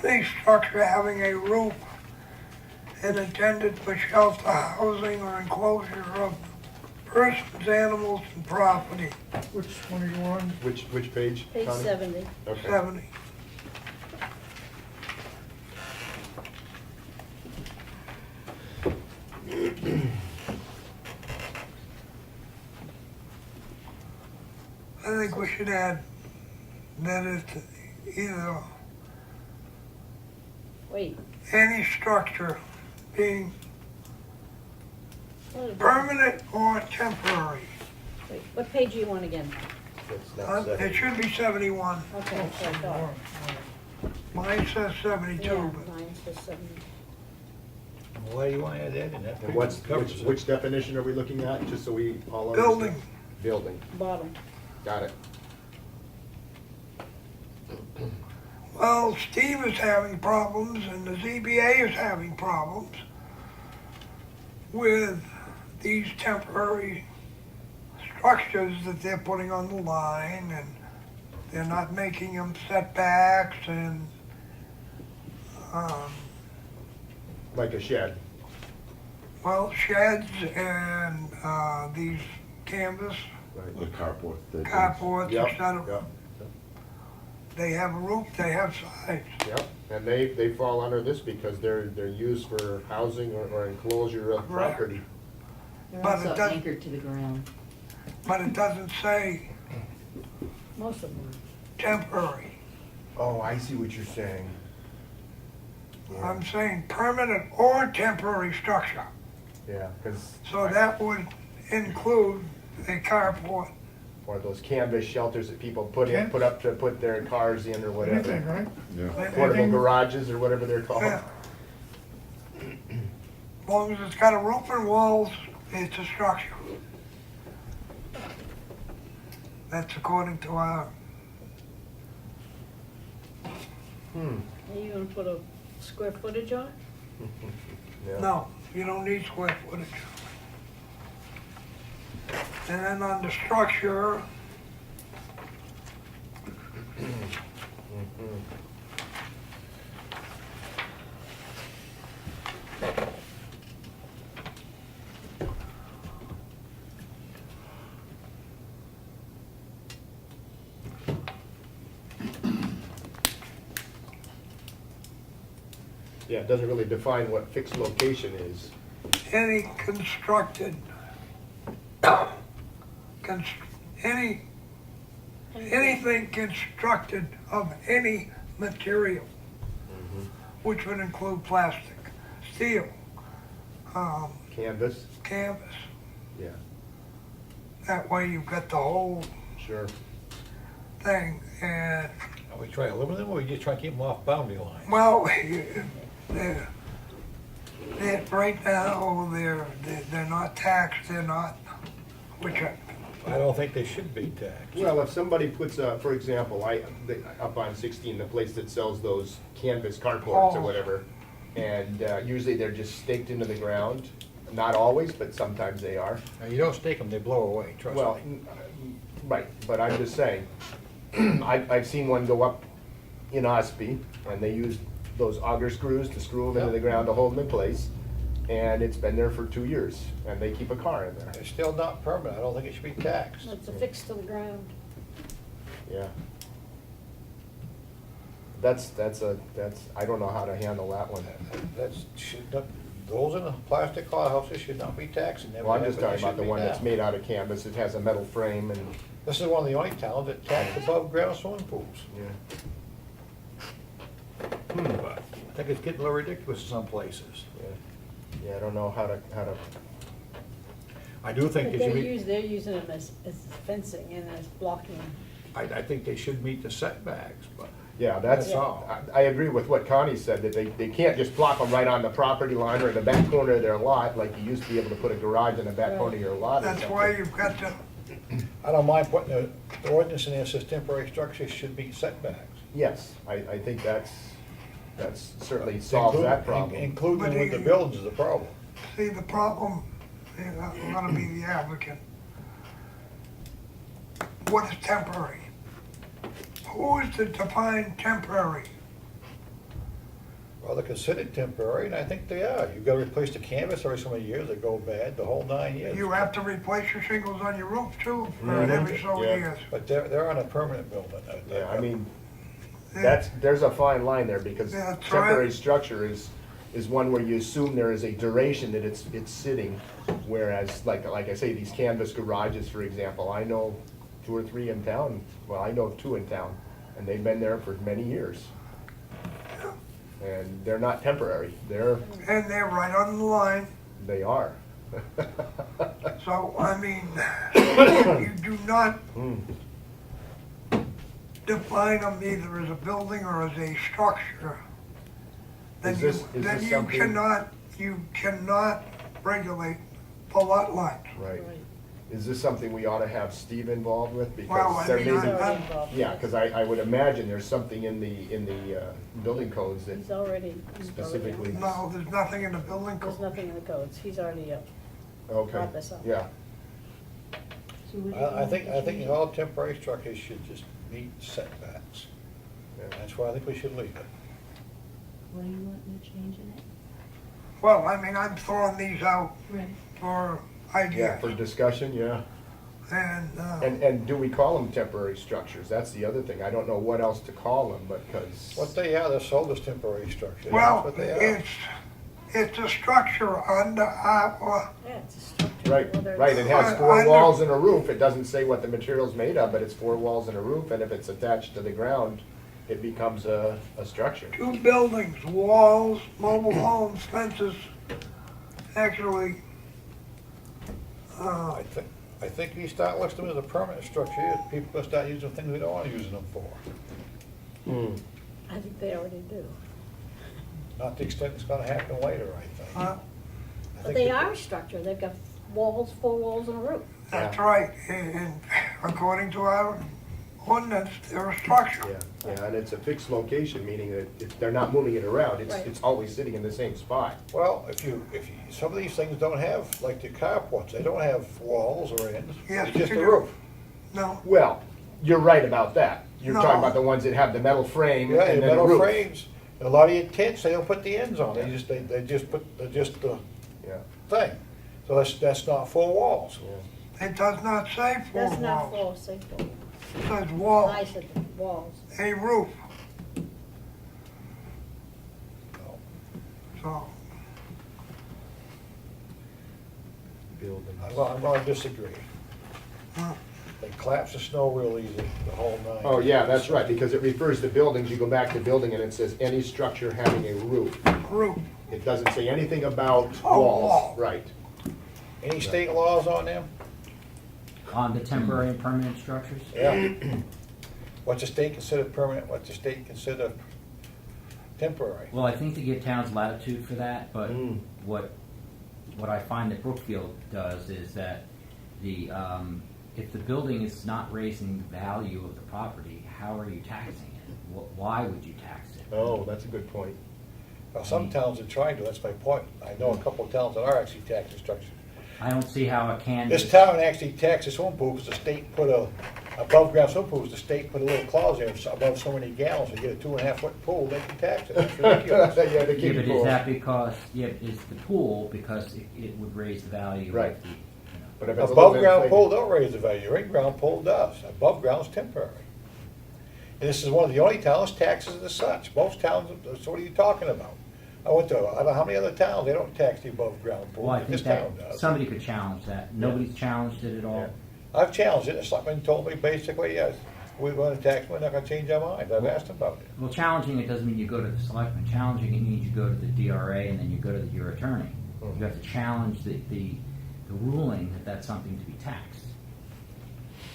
any structure having a roof and intended for shelter, housing, or enclosure of persons, animals, and property. Which one are you on? Which page? Page Connie? 70. Okay. 70. I think we should add that it's either Wait, any structure being Permanent or temporary? Wait, what page do you want again? It should be 71. Okay, that's what I thought. Mine says 72, Yeah, but mine says 70. Why do you want to add that in? That And what's, covers it. which definition are we looking at, just so we all understand? building. Building, Bottom. got it. Well, Steve is having problems and the ZBA is having problems with these temporary structures that they're putting on the line, and they're not making them setbacks, and Like a shed. well, sheds and these canvas The carport. carports, Yep, etc. yep, They have a roof, they have sides. yep. And they fall under this because they're used for housing or enclosure of Correct. property. They're But it also doesn't- anchored to the ground. But it doesn't say Most of them. temporary. Oh, I see what you're saying. I'm saying permanent or temporary structure. Yeah, because, So that would include a carport. or those canvas shelters that people put up to put their cars in or Anything, whatever. right? Yeah. Portable Anything- garages or whatever they're called. Yeah. As long as it's got a roof and walls, it's a structure. That's according to our, Are you gonna put a square footage on it? Yeah. no, you don't need square footage. And then on the structure, Yeah, it doesn't really define what fixed location is. any constructed, anything constructed of any material, which would include plastic, steel, Canvas, canvas. yeah, That way you've got the whole sure. thing. And, Are we trying to limit them, or we just trying to keep them off boundary lines? well, right now, they're not taxed, they're not, which I don't think they should be taxed. Well, if somebody puts, for example, up on 16, the place that sells those canvas carports or Oh. whatever, and usually they're just staked into the ground. Not always, but sometimes they are. Now, you don't stake them, they blow away, trust Well, me. right, but I'm just saying, I've seen one go up in Ossipee, and they used those auger screws to screw them into the ground to hold them in place, and it's been there for 2 years, and they keep a car in there. It's still not permanent, I don't think it should be taxed. It's affixed to the ground. Yeah. I don't know how to handle that one. Those in the plastic houses should not be taxed. And Well, I'm just never talking about the should be one that's down. made out of canvas, it has a metal frame and, This is one of the only towns that tax above ground swimming pools. yeah, But I think it's getting a little ridiculous in some places. yeah, I don't know how to, I do think But they should be, they're using them as fencing and as blocking. I think they should meet the setbacks, but yeah, that's all. I agree with what Connie said, that they can't just plop them right on the property line or in the back corner of their lot, like you used to be able to put a garage in the back corner of your lot or that's something. why you've got to, I don't mind putting the ordinance in there, says temporary structures should be setbacks. Yes, I think that's certainly solves that problem. Including with the buildings is a problem. see, the problem, is I'm gonna be the advocate. What is temporary? Who is to define temporary? Well, they're considered temporary, and I think they are. You've got to replace the canvas every so many years, they go bad, the whole 9 years. You have to replace your shingles on your roof too, for every so Yeah. years. But they're on a permanent building. Yeah, I mean, there's a fine line there, because Yeah, that's temporary right. structure is one where you assume there is a duration that it's sitting, whereas, like I say, these canvas garages, for example, I know 2 or 3 in town, well, I know of 2 in town, and they've been there for many years. And they're not temporary, And they're right on the line. they are. So, I mean, if you do not define them either as a building or as a structure, then Is you this something- you cannot regulate the lot lines. Right. Is this something we ought to have Steve involved with? Well, Because I there mean, may He's be, already involved. yeah, because I would imagine there's something in the building codes that He's already. specifically. No, there's nothing in the building There's code. nothing in the codes. He's already Okay, brought this up. yeah. So would you I want think to change it? all temporary structures should just meet setbacks. That's why I think we should leave it. What do you want me to change in it? Well, I mean, I'm throwing these out Right. for Yeah, ideas. for discussion, yeah. And do we call them temporary structures? That's the other thing. I don't know what else to call them, because. What they are, they're sold as temporary structures. That's Well, what they are. it's a structure under our, Yeah, it's a structure. Right, whether right, it's- it has four Under- walls and a roof. It doesn't say what the material's made of, but it's 4 walls and a roof, and if it's attached to the ground, it becomes a structure. 2 buildings, walls, mobile homes, fences. Actually, I think we start listing them as a permanent structure, people will start using things we don't want to use them for. I think they already do. Not the extent it's gonna happen later, I think. I But think they that- are a structure. They've got walls, 4 walls and a roof. that's right, and according to our ordinance, they're a structure. Yeah, and it's a fixed location, meaning that they're not moving it around. Right. It's always sitting in the same spot. Well, some of these things don't have, like the carports, they don't have walls or ends, Yes, it's just they a do. roof. No, Well, you're right about that. You're No. talking about the ones that have the metal frame Yeah, and your then a metal roof. frames, a lot of your tents, they don't put the ends on, they just put the Yeah. thing. So that's not 4 walls. it does not say 4 That's not walls. 4, say 4. It says wall, I said walls. a roof. So, I'm gonna disagree. They collapse the snow real easy, the whole 9. Oh, yeah, that's right, because it refers to buildings. You go back to building and it says any structure having a roof. roof, It doesn't say anything about Oh, walls. wall. Right. Any state laws on them? On the temporary and permanent structures? Yeah. What's the state consider permanent, what's the state consider temporary? Well, I think they give towns latitude for that, but Mm. what I find that Brookfield does is that if the building is not raising the value of the property, how are you taxing it? Why would you tax it? Oh, that's a good point. Well, some towns are trying to, that's my point. I know a couple of towns that are actually taxing structures. I don't see how it can. This town actually taxes swimming pools, the state put above ground swimming pools, the state put a little clause there, above so many gallons, you get a 2.5-foot pool, they can tax it, that's ridiculous. Yeah, the Yeah, kiddie but pool. is that because, is the pool because it would raise the value Right. of the, But if it's a Above little ground inflated- pool don't raise the value, your in-ground pool does, above ground is temporary. And this is one of the only towns taxes it as such, most towns, so what are you talking about? I went to, I don't know how many other towns, they don't tax the above ground pool, well, I but think this town that does. somebody could challenge that. Nobody's challenged it at all. I've challenged it, the selectmen told me basically, yes, we're gonna tax, we're not gonna change our mind, I've asked them about it. Well, challenging it doesn't mean you go to the selectmen. Challenging it means you go to the DRA and then you go to your attorney. You have to challenge the ruling that that's something to be taxed.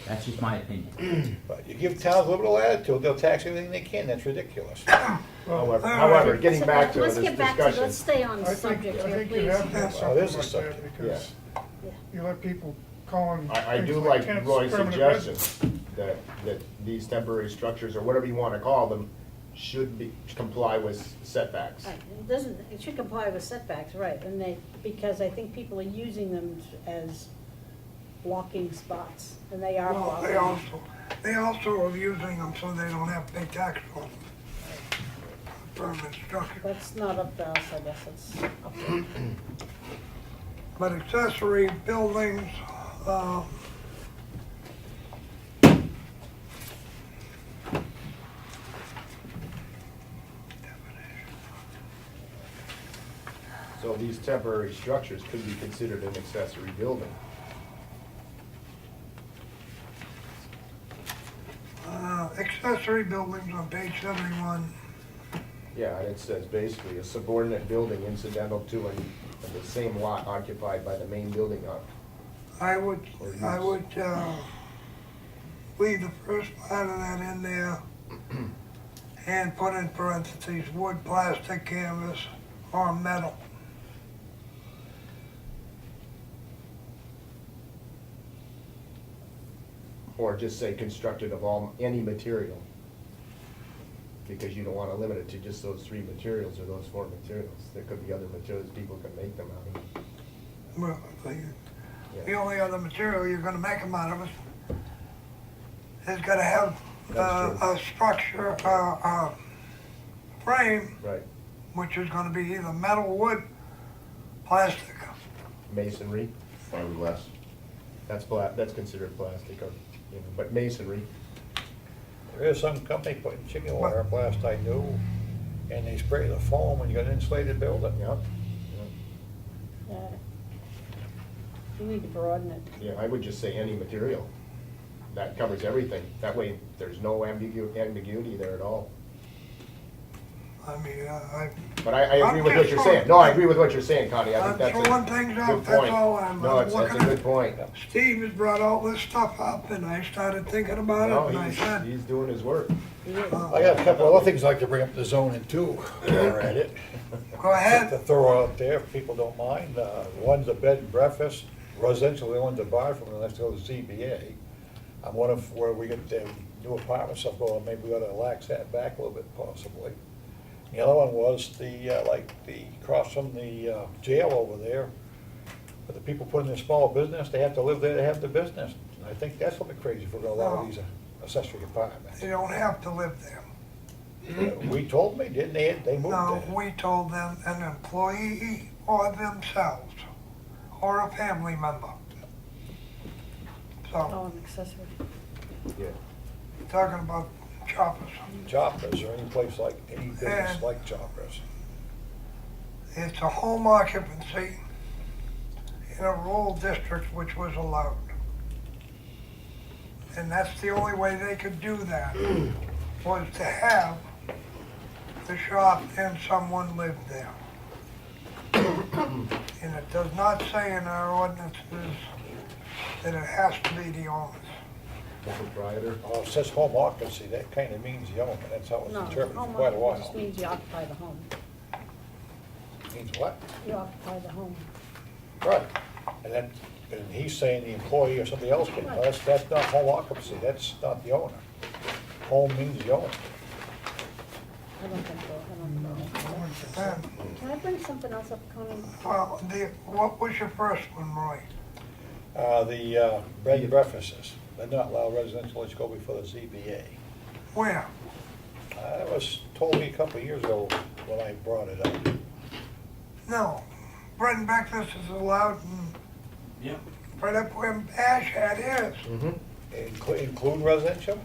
That's just my opinion. But you give towns a little bit of latitude, they'll tax everything they can, that's ridiculous. However, getting back to Let's this get back to, discussion. let's stay on I the think, subject I here, think you please. have to have Well, it is something a like subject. that, because Yeah. you let people calling I do things like tents Roy's permanent suggestion residence. that these temporary structures, or whatever you want to call them, should comply with setbacks. Right, it should comply with setbacks, right, and because I think people are using them as blocking spots, and they are Well, blocking. they also are using them so they don't have to pay tax on them. Permanent structure. That's not up to us, I guess, it's up to them. But accessory buildings, So these temporary structures could be considered an accessory building. accessory buildings on page 71. Yeah, and it says basically a subordinate building incidental to an of the same lot occupied by the main building up. I would leave the first part of that in there and put in parentheses, wood, plastic, canvas, or metal. Or just say constructed of any material. Because you don't want to limit it to just those 3 materials or those 4 materials. There could be other materials people can make them out of. Well, the only other material you're gonna make them out of is gonna have That's true. a structure, a frame, Right. which is gonna be either metal, wood, plastic. Masonry, Fiberglass. that's considered plastic, or, you know, but masonry. There is some company putting chicken wire up last I knew, and they spray the foam when you got an insulated building. Yeah. Yeah. You need to broaden it. Yeah, I would just say any material. That covers everything. That way, there's no ambiguity there at all. I mean, But I agree I'm with what just you're throwing- saying. No, I agree with what you're saying, Connie. I think I'm that's a throwing things out, good that's point. all. I'm No, that's looking a at- good point. Steve has brought all this stuff up, and I started thinking about No, it, and I said, he's doing his work. I got a couple other things I'd like to bring up the zoning too, while we're at it. go ahead. To throw out there, if people don't mind. One's a bed and breakfast, residential, the one's a bar from the next to the ZBA. I'm wondering where we get the new apartment stuff going, maybe we ought to relax that back a little bit possibly. The other one was across from the jail over there, but the people put in their small business, they have to live there to have the business. And I think that's a little bit crazy if we're gonna allow No. these accessory apartments. They don't have to live there. We told me, didn't they? They moved No, there. we told them an employee or themselves, or a family member. So, Oh, an accessory. Yeah. talking about choppers. Choppers or any place like, any business And- like Choppers. It's a home occupancy in a rural district which was allowed. And that's the only way they could do that, was to have the shop and someone live there. And it does not say in our ordinances that it has to be the owners. The proprietor. Oh, it says home occupancy, that kind of means the owner, that's how it's No, interpreted for home quite a occupancy just while. means you occupy the home. Means what? You occupy the home. Right, and he's saying the employee or somebody else can, that's not home occupancy, that's not the owner. Home means the owner. I don't think so, I don't think so. And, Can I bring something else up, Connie? well, what was your first one, Roy? The bed and breakfasts, they're not allowed residential, let's go before the ZBA. Where? That was told me a couple of years ago when I brought it up. No, bread and breakfast is allowed in, right up where Ash had his. Mm-hmm. Include residential?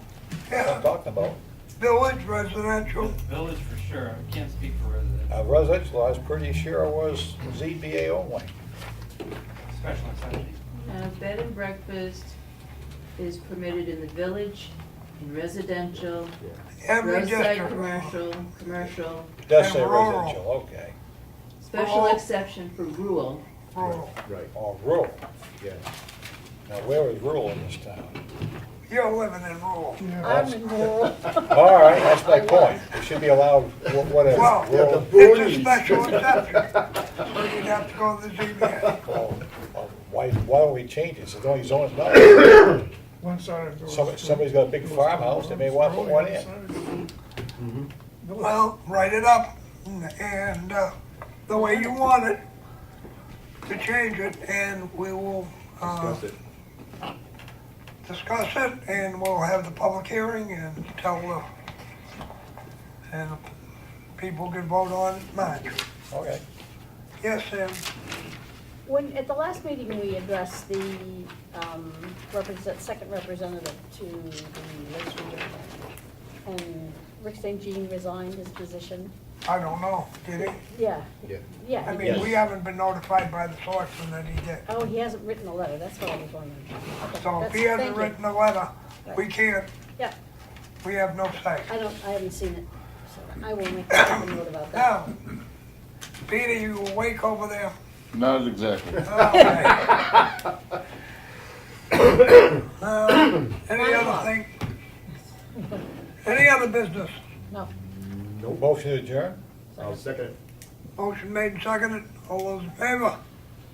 That's what I'm talking about. Village residential. Village for sure, I can't speak for residential. Residential, I was pretty sure was ZBA only. Special exception. Bed and breakfast is permitted in the village, in residential, Every roadside district. commercial, Does say And rural. residential, okay. special Rural. exception for rural. Rural. Right, Or rural. yeah. Now, where is rural in this town? You're living in rural. I'm in rural. All right, that's my point. It should be allowed, whatever. Well, rural. it's a special exception. So you'd have to go to the ZBA. Well, why don't we change it? It's only zones now. One side of the door. Somebody's got a big farmhouse, they may want to put one in. Well, write it up and the way you want it to change it, and we will Discuss it. discuss it, and we'll have the public hearing and and people can vote on it in March. Okay. Yes, Sam? When, at the last meeting, we addressed the second representative to the legislature, and Rick St. Jean resigned his position. I don't know, did he? Yeah. Yeah. Yeah. I he mean, did. we haven't been notified by the selectmen that he did. Oh, he hasn't written a letter, that's what I was wondering. Okay, So if that's- he hasn't thank you. written a letter, we can't, Yeah, we have no say. I haven't seen it, so I will make a note about that. Now, Peter, you awake over there? Not exactly. Okay. Any other thing? Any other business? No. Motion to adjourn? I'll second it. Motion made and seconded. All those in favor?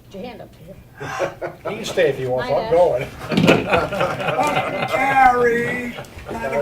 Put your hand up here. You can stay if you want, Night, I'm going. Motion carries. Night,